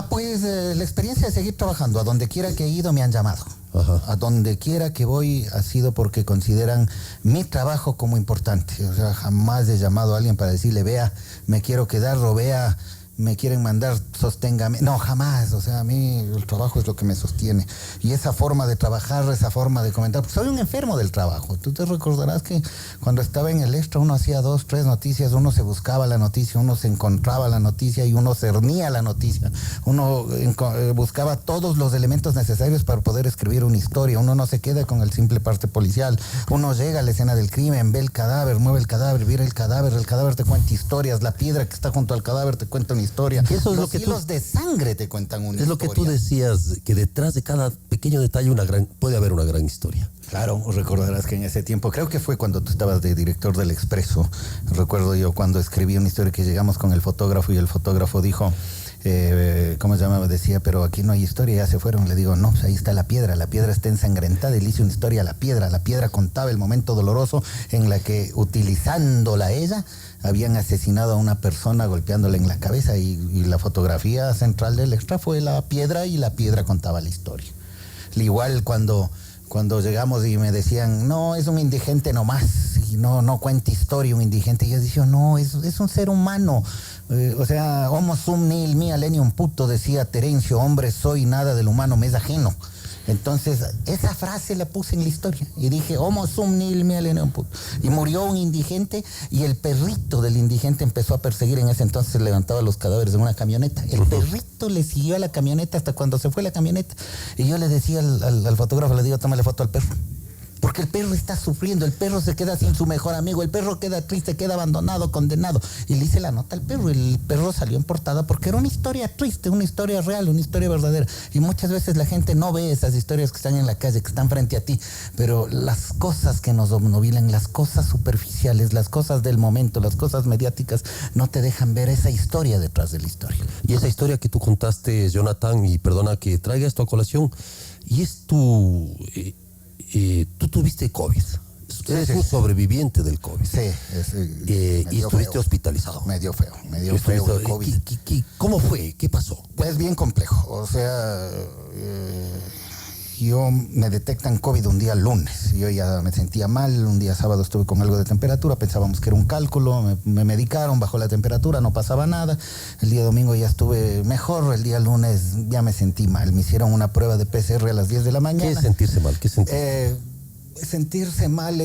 Speaker 5: Pues la experiencia de seguir trabajando. A donde quiera que he ido me han llamado.
Speaker 2: Ajá.
Speaker 5: A donde quiera que voy ha sido porque consideran mi trabajo como importante. O sea, jamás he llamado a alguien para decirle, vea, me quiero quedar, o vea, me quieren mandar, sosténgame. No, jamás. O sea, a mí el trabajo es lo que me sostiene. Y esa forma de trabajar, esa forma de comentar, pues soy un enfermo del trabajo. Tú te recordarás que cuando estaba en el Extra uno hacía 2, 3 noticias, uno se buscaba la noticia, uno se encontraba la noticia y uno cernía la noticia. Uno buscaba todos los elementos necesarios para poder escribir una historia. Uno no se queda con el simple parte policial. Uno llega a la escena del crimen, ve el cadáver, mueve el cadáver, mira el cadáver te cuenta historias, la piedra que está junto al cadáver te cuenta una historia.
Speaker 2: Eso es
Speaker 5: los
Speaker 2: lo que
Speaker 5: hilos de sangre te cuentan una historia.
Speaker 2: Es lo que tú decías, que detrás de cada pequeño detalle puede haber una gran historia.
Speaker 5: Claro, recordarás que en ese tiempo, creo que fue cuando tú estabas de director del Expreso, recuerdo yo cuando escribí una historia que llegamos con el fotógrafo y el fotógrafo dijo, ¿cómo se llamaba? Decía, pero aquí no hay historia, ya se fueron. Le digo, no, pues ahí está la piedra está ensangrentada, y le hice una historia a la piedra contaba el momento doloroso en la que, utilizándola ella, habían asesinado a una persona golpeándola en la cabeza, y la fotografía central del Extra fue la piedra, y la piedra contaba la historia. Igual cuando llegamos y me decían, no, es un indigente nomás, y no cuenta historia un indigente, y yo decía, no, es un ser humano. O sea, homo sum nihil mea lenium puto, decía Terencio, hombre soy, nada del humano me es ajeno. Entonces, esa frase la puse en la historia y dije, homo sum nihil mea lenium puto. Y murió un indigente, y el perrito del indigente empezó a perseguir. En ese entonces levantaba los cadáveres en una camioneta. El perrito le siguió a la camioneta hasta cuando se fue la camioneta. Y yo le decía al fotógrafo, le digo, tómale foto al perro. Porque el perro está sufriendo, el perro se queda sin su mejor amigo, el perro queda triste, queda abandonado, condenado. Y le hice la nota al perro, el perro salió en portada porque era una historia triste, una historia real, una historia verdadera. Y muchas veces la gente no ve esas historias que están en la calle, que están frente a ti, pero las cosas que nos obnubilan, las cosas superficiales, las cosas del momento, las cosas mediáticas, no te dejan ver esa historia detrás de la historia.
Speaker 2: Y esa historia que tú contaste, Jonathan, y perdona que traiga esto a colación, y es tú tuviste COVID. Eres un sobreviviente del COVID.
Speaker 5: Sí.
Speaker 2: Y estuviste hospitalizado.
Speaker 5: Medio feo el COVID.
Speaker 2: ¿Cómo fue? ¿Qué pasó?
Speaker 5: Pues bien complejo. O sea, yo me detectan COVID un día lunes. Yo ya me sentía mal. Un día sábado estuve con algo de temperatura. Pensábamos que era un cálculo. Me medicaron, bajó la temperatura, no pasaba nada. El día domingo ya estuve mejor. El día lunes ya me sentí mal. Me hicieron una prueba de PCR a las 10 de la mañana.
Speaker 2: ¿Qué es sentirse mal? ¿Qué sentir?
Speaker 5: sentirse mal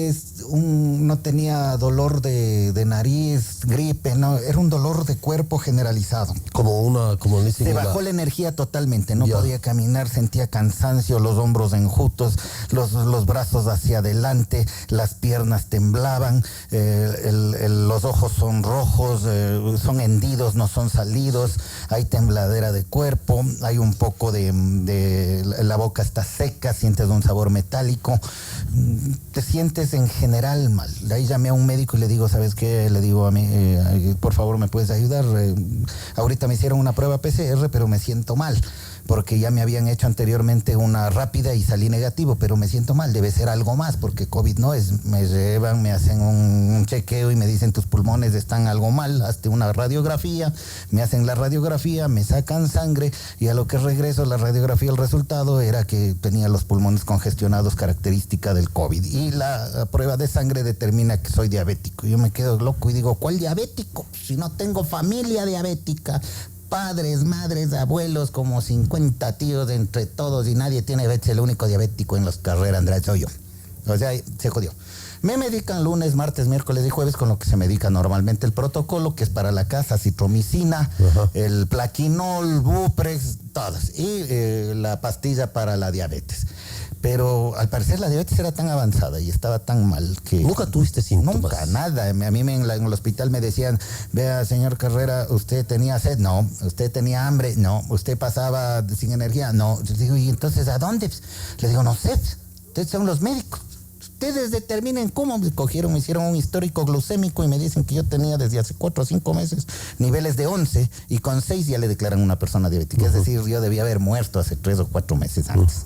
Speaker 5: no tenía dolor de nariz, gripe, no, era un dolor de cuerpo generalizado.
Speaker 2: Como dicen.
Speaker 5: Se bajó la energía totalmente, no podía caminar, sentía cansancio, los hombros enjutos, los brazos hacia adelante, las piernas temblaban, los ojos son rojos, son hendidos, no son salidos, hay tembladera de cuerpo, hay un poco la boca está seca, sientes un sabor metálico, te sientes en general mal. De ahí llamé a un médico y le digo, ¿sabes qué? Le digo a mí, por favor, ¿me puedes ayudar? Ahorita me hicieron una prueba PCR, pero me siento mal, porque ya me habían hecho anteriormente una rápida y salí negativo, pero me siento mal, debe ser algo más, porque COVID no es. Me llevan, me hacen un chequeo y me dicen, tus pulmones están algo mal, hazte una radiografía, me hacen la radiografía, me sacan sangre, y a lo que regreso la radiografía, el resultado era que tenía los pulmones congestionados, característica del COVID, y la prueba de sangre determina que soy diabético. Yo me quedo loco y digo, ¿cuál diabético? Si no tengo familia diabética, padres, madres, abuelos, como 50 tíos entre todos, y nadie tiene diabetes. El único diabético en las carreras, Andrés, soy yo. O sea, se jodió. Me medican lunes, martes, miércoles y jueves con lo que se medica normalmente el protocolo, que es para la casa, citromicina, el plaquinol, Buprex, todas, y la pastilla para la diabetes. Pero al parecer la diabetes era tan avanzada y estaba tan mal que...
Speaker 2: ¿Nunca tuviste síntomas?
Speaker 5: Nunca, nada. A mí en el hospital me decían, vea, señor Carrera, ¿usted tenía sed? No. ¿Usted tenía hambre? No. ¿Usted pasaba sin energía? No. Yo digo, ¿y entonces a dónde? Les digo, no sé. Ustedes son los médicos. Ustedes determinen cómo. Me hicieron un histórico glucémico y me dicen que yo tenía desde hace 4 o 5 meses niveles de 11, y con 6 ya le declaran una persona diabética. Es decir, yo debía haber muerto hace 3 o 4 meses antes.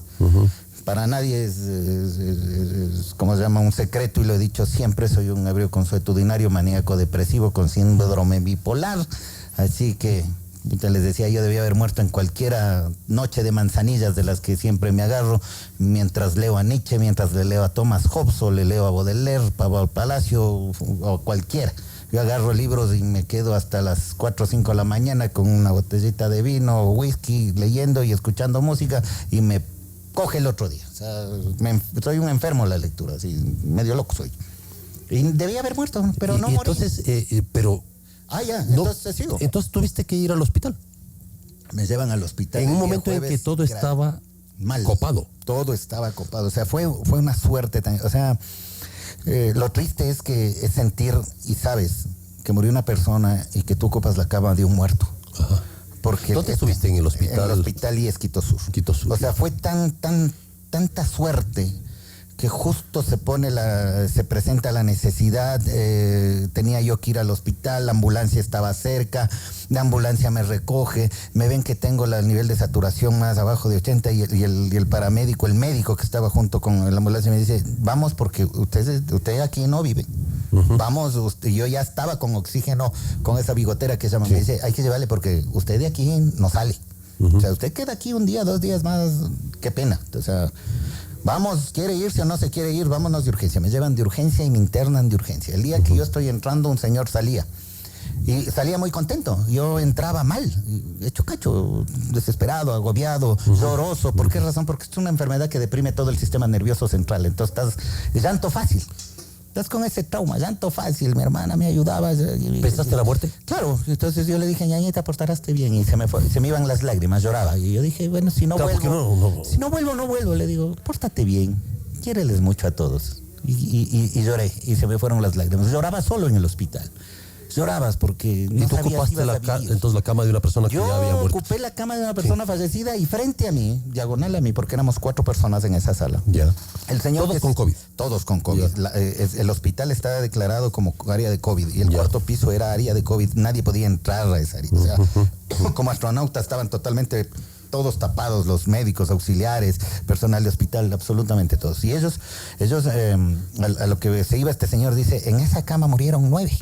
Speaker 5: Para nadie es como se llama, un secreto, y lo he dicho siempre, soy un ebrio consuetudinario, maníaco depresivo con síndrome bipolar, así que les decía, yo debía haber muerto en cualquiera noche de manzanillas de las que siempre me agarro, mientras leo a Nietzsche, mientras le leo a Thomas Hobbes, o le leo a Baudelaire, Pablo Palacio, o cualquiera. Yo agarro libros y me quedo hasta las 4 o 5 de la mañana con una botellita de vino o whisky, leyendo y escuchando música, y me coge el otro día. O sea, soy un enfermo en la lectura, así, medio loco soy. Y debía haber muerto, pero no morí.
Speaker 2: Entonces,
Speaker 5: entonces sigo.
Speaker 2: Entonces tuviste que ir al hospital.
Speaker 5: Me llevan al hospital.
Speaker 2: En un momento en que todo estaba
Speaker 5: mal.
Speaker 2: Copado.
Speaker 5: Todo estaba copado. O sea, fue una suerte. O sea, lo triste es que es sentir y sabes que murió una persona y que tú ocupas la cama de un muerto.
Speaker 2: Ajá.
Speaker 5: Porque
Speaker 2: ¿dónde estuviste? En el hospital.
Speaker 5: En el hospital IES Quito Sur. O sea, fue tanta suerte que justo se presenta la necesidad. Tenía yo que ir al hospital, la ambulancia estaba cerca, la ambulancia me recoge, me ven que tengo el nivel de saturación más abajo de 80, y el paramédico, el médico que estaba junto con la ambulancia, me dice, vamos, porque usted aquí no vive. Vamos, yo ya estaba con oxígeno, con esa bigotera que se llama, me dice, hay que llevarle porque usted de aquí no sale. O sea, usted queda aquí un día, 2 días más, qué pena. O sea, vamos, ¿quiere irse o no se quiere ir? Vámonos de urgencia. Me llevan de urgencia y me internan de urgencia. El día que yo estoy entrando, un señor salía. Y salía muy contento. Yo entraba mal, hecho cacho, desesperado, agobiado, lloroso. ¿Por qué razón? Porque es una enfermedad que deprime todo el sistema nervioso central. Entonces estás llanto fácil. Estás con ese trauma, llanto fácil. Mi hermana me ayudaba.
Speaker 2: ¿Pensaste la muerte?
Speaker 5: Claro. Entonces yo le dije, ñañita, portaraste bien. Y se me iban las lágrimas, lloraba. Y yo dije, bueno, si no vuelvo, si no vuelvo. Le digo, pórtate bien, quiéreles mucho a todos. Y lloré, y se me fueron las lágrimas. Lloraba solo en el hospital. Llorabas porque no
Speaker 2: ¿y tú
Speaker 5: sabías
Speaker 2: ocupaste entonces la cama de una persona que ya había muerto?
Speaker 5: Yo ocupé la cama de una persona fallecida, y frente a mí, diagonal a mí, porque éramos 4 personas en esa sala.
Speaker 2: Ya.
Speaker 5: El señor
Speaker 2: ¿Todos con COVID?
Speaker 5: Todos con COVID. El hospital estaba declarado como área de COVID, y el cuarto piso era área de COVID. Nadie podía entrar a esa área. O sea, como astronautas estaban totalmente todos tapados, los médicos, auxiliares, personal de hospital, absolutamente todos. Y ellos a lo que se iba este señor, dice, en esa cama murieron 9.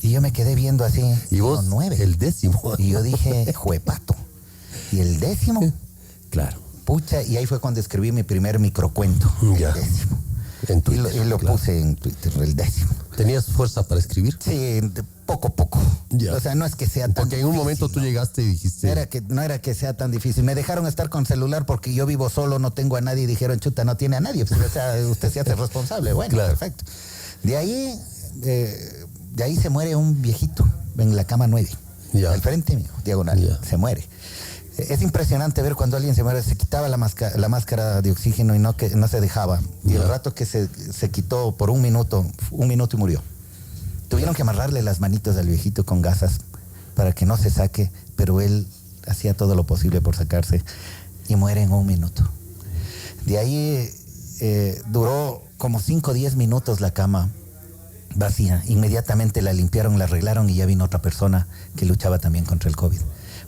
Speaker 5: Y yo me quedé viendo así.
Speaker 2: ¿Y vos?
Speaker 5: 9.
Speaker 2: El 10º.
Speaker 5: Y yo dije, juepato. ¿Y el 10º?
Speaker 2: Claro.
Speaker 5: Pucha, y ahí fue cuando escribí mi primer microcuento.
Speaker 2: Ya.
Speaker 5: El 10º.
Speaker 2: En Twitter,
Speaker 5: y lo puse en Twitter, el 10º.
Speaker 2: ¿Tenías fuerza para escribir?
Speaker 5: Sí, poco a poco.
Speaker 2: Ya.
Speaker 5: O sea, no es que sea tan
Speaker 2: Porque en un momento tú llegaste y dijiste...
Speaker 5: No era que sea tan difícil. Me dejaron estar con celular porque yo vivo solo, no tengo a nadie, y dijeron, chuta, no tiene a nadie. Pues, o sea, usted se hace responsable. Bueno,
Speaker 2: claro.
Speaker 5: Perfecto. De ahí se muere un viejito en la cama 9.
Speaker 2: Ya.
Speaker 5: Al frente mío, diagonal.
Speaker 2: Ya.
Speaker 5: Se muere. Es impresionante ver cuando alguien se muere, se quitaba la máscara de oxígeno y no se dejaba. Y el rato que se quitó por un minuto y murió. Tuvieron que amarrarle las manitos al viejito con gasas para que no se saque, pero él hacía todo lo posible por sacarse y muere en un minuto. De ahí duró como 5 o 10 minutos la cama vacía. Inmediatamente la limpiaron, la arreglaron y ya vino otra persona que luchaba también contra el COVID.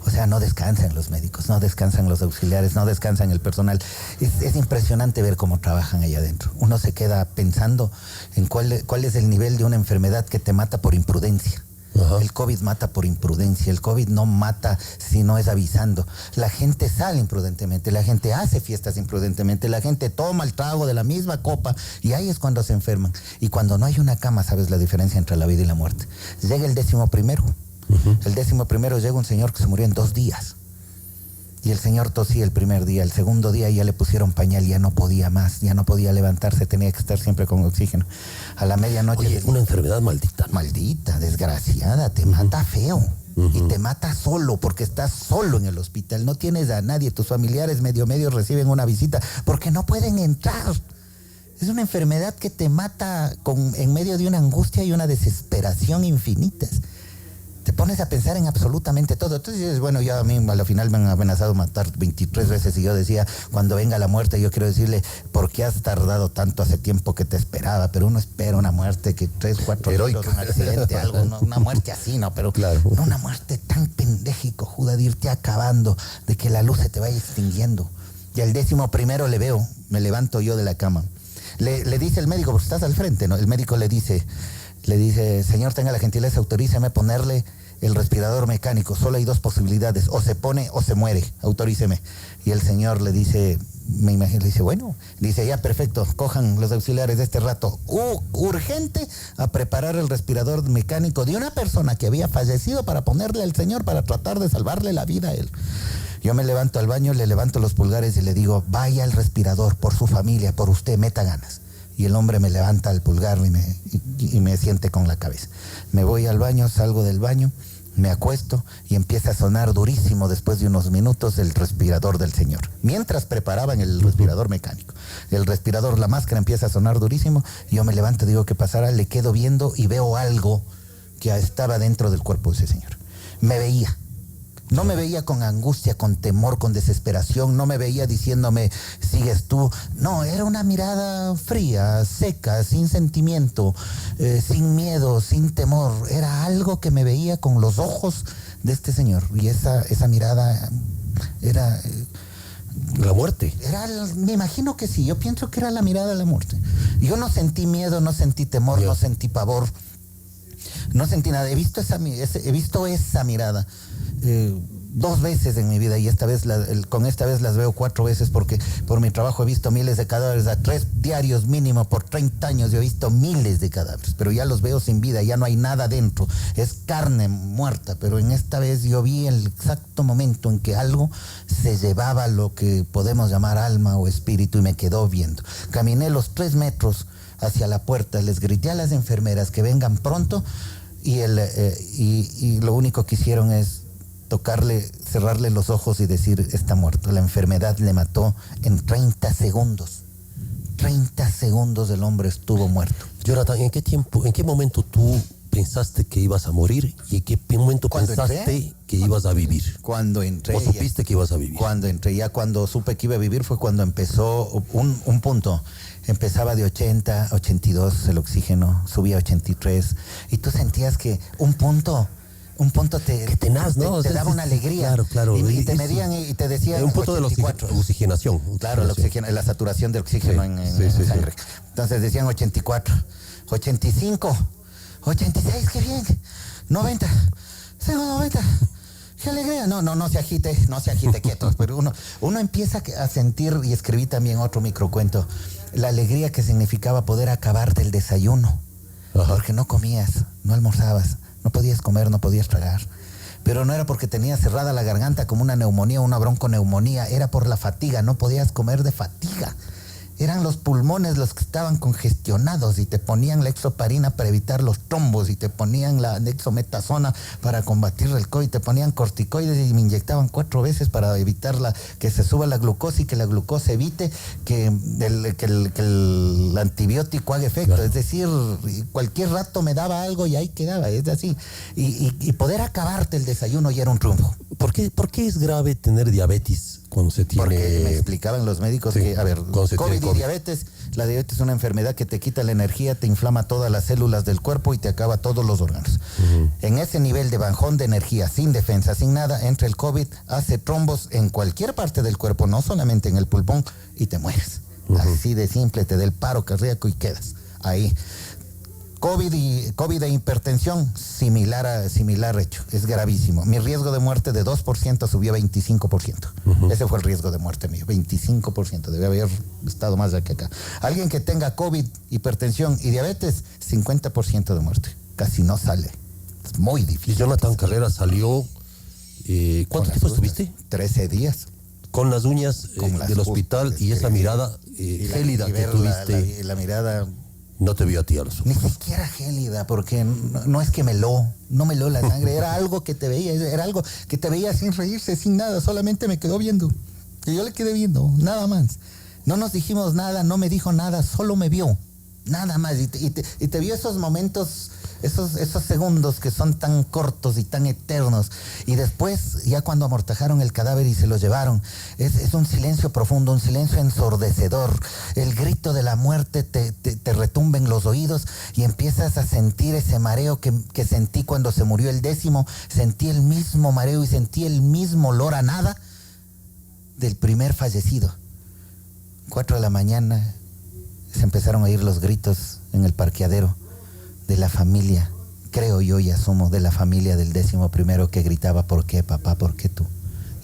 Speaker 5: O sea, no descansan los médicos, no descansan los auxiliares, no descansan el personal. Es impresionante ver cómo trabajan allá adentro. Uno se queda pensando en cuál es el nivel de una enfermedad que te mata por imprudencia. Ajá. El COVID mata por imprudencia, el COVID no mata si no es avisando. La gente sale imprudentemente, la gente hace fiestas imprudentemente, la gente toma el trago de la misma copa y ahí es cuando se enferman. Y cuando no hay una cama, sabes la diferencia entre la vida y la muerte. Llega el 11º. El 11º llega un señor que se murió en 2 días. Y el señor tosía el primer día. El segundo día ya le pusieron pañal, ya no podía más, ya no podía levantarse, tenía que estar siempre con oxígeno. A la medianoche...
Speaker 2: Oye, una enfermedad maldita.
Speaker 5: Maldita, desgraciada, te mata feo. Y te mata solo, porque estás solo en el hospital. No tienes a nadie, tus familiares medio reciben una visita, porque no pueden entrar. Es una enfermedad que te mata en medio de una angustia y una desesperación infinitas. Te pones a pensar en absolutamente todo. Entonces dices, bueno, ya a mí a la final me han amenazado matar 23 veces y yo decía, cuando venga la muerte, yo quiero decirle, ¿por qué has tardado tanto? Hace tiempo que te esperaba, pero uno espera una muerte que 3, 4
Speaker 2: heroica,
Speaker 5: un accidente, algo, no, una muerte así, ¿no? Pero
Speaker 2: claro.
Speaker 5: No una muerte tan pendejico, Juda, de irte acabando, de que la luz se te vaya extinguiendo. Y al 11º le veo, me levanto yo de la cama. Le dice el médico, porque estás al frente, ¿no? El médico le dice, señor, tenga la gentileza, autoríceme a ponerle el respirador mecánico. Solo hay 2 posibilidades, o se pone o se muere, autoríceme. Y el señor le dice, me imagino, le dice, bueno, dice, ya, perfecto, cojan los auxiliares de este rato, urgente, a preparar el respirador mecánico de una persona que había fallecido para ponerle al señor, para tratar de salvarle la vida a él. Yo me levanto al baño, le levanto los pulgares y le digo, vaya al respirador, por su familia, por usted, meta ganas. Y el hombre me levanta el pulgar y me siente con la cabeza. Me voy al baño, salgo del baño, me acuesto y empieza a sonar durísimo después de unos minutos el respirador del señor. Mientras preparaban el respirador mecánico. El respirador, la máscara empieza a sonar durísimo. Yo me levanto, digo, ¿qué pasará? Le quedo viendo y veo algo que estaba dentro del cuerpo de ese señor. Me veía. No me veía con angustia, con temor, con desesperación. No me veía diciéndome, sigues tú. No, era una mirada fría, seca, sin sentimiento, sin miedo, sin temor. Era algo que me veía con los ojos de este señor. Y esa mirada era...
Speaker 2: la muerte.
Speaker 5: Me imagino que sí. Yo pienso que era la mirada de la muerte. Yo no sentí miedo, no sentí temor, no sentí pavor. No sentí nada. He visto esa mirada 2 veces en mi vida y esta vez las veo 4 veces porque por mi trabajo he visto miles de cadáveres, a 3 diarios mínimo por 30 años yo he visto miles de cadáveres, pero ya los veo sin vida, ya no hay nada dentro, es carne muerta, pero en esta vez yo vi el exacto momento en que algo se llevaba lo que podemos llamar alma o espíritu y me quedó viendo. Caminé los 3 metros hacia la puerta, les grité a las enfermeras que vengan pronto y lo único que hicieron es tocarle, cerrarle los ojos y decir, está muerto. La enfermedad le mató en 30 segundos. 30 segundos el hombre estuvo muerto.
Speaker 2: Jonathan, ¿en qué momento tú pensaste que ibas a morir y en qué momento pensaste que ibas a vivir?
Speaker 5: Cuando entré.
Speaker 2: ¿O supiste que ibas a vivir?
Speaker 5: Cuando entré, ya cuando supe que iba a vivir fue cuando empezó un punto. Empezaba de 80, 82 el oxígeno, subía a 83 y tú sentías que un punto te daba una alegría.
Speaker 2: Claro.
Speaker 5: Y te medían y te decían
Speaker 2: un punto
Speaker 5: 84.
Speaker 2: de oxigenación.
Speaker 5: Claro, la saturación de oxígeno en sangre. Sí. Entonces decían 84, 85, 86, qué bien, 90, 90. ¡Qué alegría! No se agite quietos. Pero uno empieza a sentir, y escribí también otro microcuento, la alegría que significaba poder acabarte el desayuno. Ajá. Porque no comías, no almorzabas, no podías comer, no podías tragar. Pero no era porque tenías cerrada la garganta como una neumonía o una bronconeumonía, era por la fatiga, no podías comer de fatiga. Eran los pulmones los que estaban congestionados y te ponían la hexoparina para evitar los trombos y te ponían la dexametasona para combatir el COVID, te ponían corticoides y me inyectaban 4 veces para evitar que se suba la glucosa y que la glucosa evite que el antibiótico haga efecto. Claro. Es decir, cualquier rato me daba algo y ahí quedaba, es así. Y poder acabarte el desayuno ya era un triunfo.
Speaker 2: ¿Por qué es grave tener diabetes cuando se tiene...?
Speaker 5: Porque me explicaban los médicos que, a ver, COVID y diabetes, la diabetes es una enfermedad que te quita la energía, te inflama todas las células del cuerpo y te acaba todos los órganos. En ese nivel de bajón de energía, sin defensa, sin nada, entra el COVID, hace trombos en cualquier parte del cuerpo, no solamente en el pulmón, y te mueres. Así de simple, te da el paro cardíaco y quedas ahí. COVID e hipertensión, similar hecho, es gravísimo. Mi riesgo de muerte de 2% subió a 25%. Ese fue el riesgo de muerte mío, 25%. Debe haber estado más de que acá. Alguien que tenga COVID, hipertensión y diabetes, 50% de muerte. Casi no sale. Es muy difícil.
Speaker 2: Y Jonathan Carrera salió... ¿Cuánto tiempo estuviste?
Speaker 5: 13 días.
Speaker 2: Con las uñas del hospital y esa mirada gélida que tuviste.
Speaker 5: La mirada...
Speaker 2: No te vio a ti a los ojos.
Speaker 5: Ni siquiera gélida, porque no es que no me heló la sangre, era algo que te veía sin reírse, sin nada, solamente me quedó viendo. Y yo le quedé viendo, nada más. No nos dijimos nada, no me dijo nada, solo me vio, nada más. Y te vio esos momentos, esos segundos que son tan cortos y tan eternos. Y después, ya cuando amortajaron el cadáver y se lo llevaron, es un silencio profundo, un silencio ensordecedor. El grito de la muerte te retumba en los oídos y empiezas a sentir ese mareo que sentí cuando se murió el 10º. Sentí el mismo mareo y sentí el mismo olor a nada del primer fallecido. 4 de la mañana se empezaron a oír los gritos en el parqueadero de la familia, creo yo y asumo, de la familia del 11º que gritaba, ¿por qué, papá? ¿Por qué tú?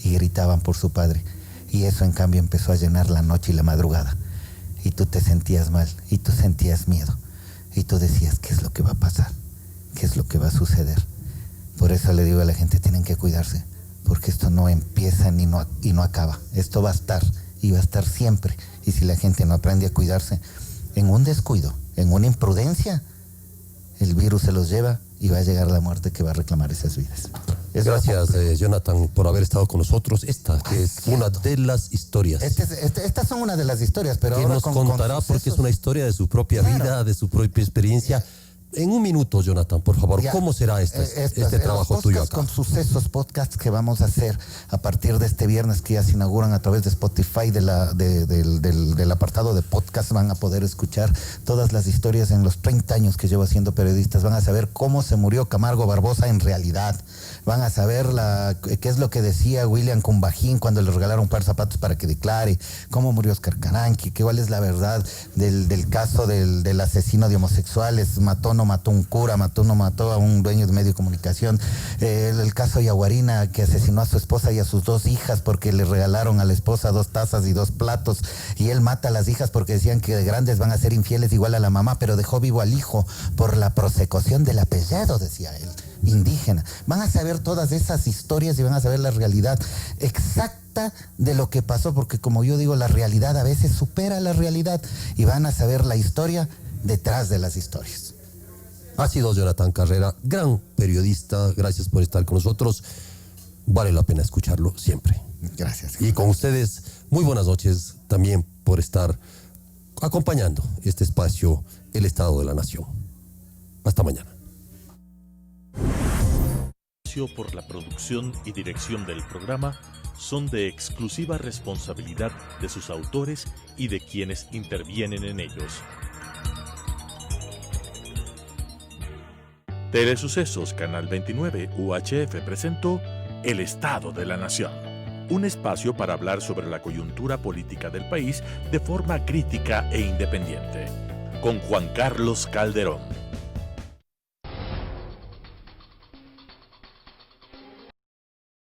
Speaker 5: Y gritaban por su padre. Y eso, en cambio, empezó a llenar la noche y la madrugada. Y tú te sentías mal, y tú sentías miedo. Y tú decías, ¿qué es lo que va a pasar? ¿Qué es lo que va a suceder? Por eso le digo a la gente, tienen que cuidarse, porque esto no empieza y no acaba. Esto va a estar, y va a estar siempre. Y si la gente no aprende a cuidarse, en un descuido, en una imprudencia, el virus se los lleva y va a llegar la muerte que va a reclamar esas vidas.
Speaker 2: Gracias, Jonathan, por haber estado con nosotros. Esta que es una de las historias.
Speaker 5: Estas son una de las historias, pero
Speaker 2: que
Speaker 5: ahora
Speaker 2: nos contará porque es una historia de su propia vida, de su propia experiencia. En un minuto, Jonathan, por favor, ¿cómo será este trabajo tuyo acá?
Speaker 5: Con sucesos, podcasts que vamos a hacer a partir de este viernes, que ya se inauguran a través de Spotify, del apartado de podcast, van a poder escuchar todas las historias en los 30 años que llevo siendo periodistas. Van a saber cómo se murió Camargo Barbosa en realidad. Van a saber qué es lo que decía William Cumbajín cuando le regalaron un par de zapatos para que declare, cómo murió Oscar Caranqui, cuál es la verdad del caso del asesino de homosexuales, no mató un cura, no mató a un dueño de medio de comunicación, el caso Yaguarina, que asesinó a su esposa y a sus 2 hijas porque le regalaron a la esposa 2 tazas y 2 platos, y él mata a las hijas porque decían que de grandes van a ser infieles igual a la mamá, pero dejó vivo al hijo por la prosecución del apellido, decía él, indígena. Van a saber todas esas historias y van a saber la realidad exacta de lo que pasó, porque como yo digo, la realidad a veces supera la realidad, y van a saber la historia detrás de las historias.
Speaker 2: Ha sido Jonathan Carrera, gran periodista. Gracias por estar con nosotros. Vale la pena escucharlo siempre.
Speaker 5: Gracias.
Speaker 2: Y con ustedes, muy buenas noches también por estar acompañando este espacio, El Estado de la Nación. Hasta mañana.
Speaker 4: Por la producción y dirección del programa son de exclusiva responsabilidad de sus autores y de quienes intervienen en ellos. Telesucesos Canal 29 UHF presentó El Estado de la Nación, un espacio para hablar sobre la coyuntura política del país de forma crítica e independiente, con Juan Carlos Calderón.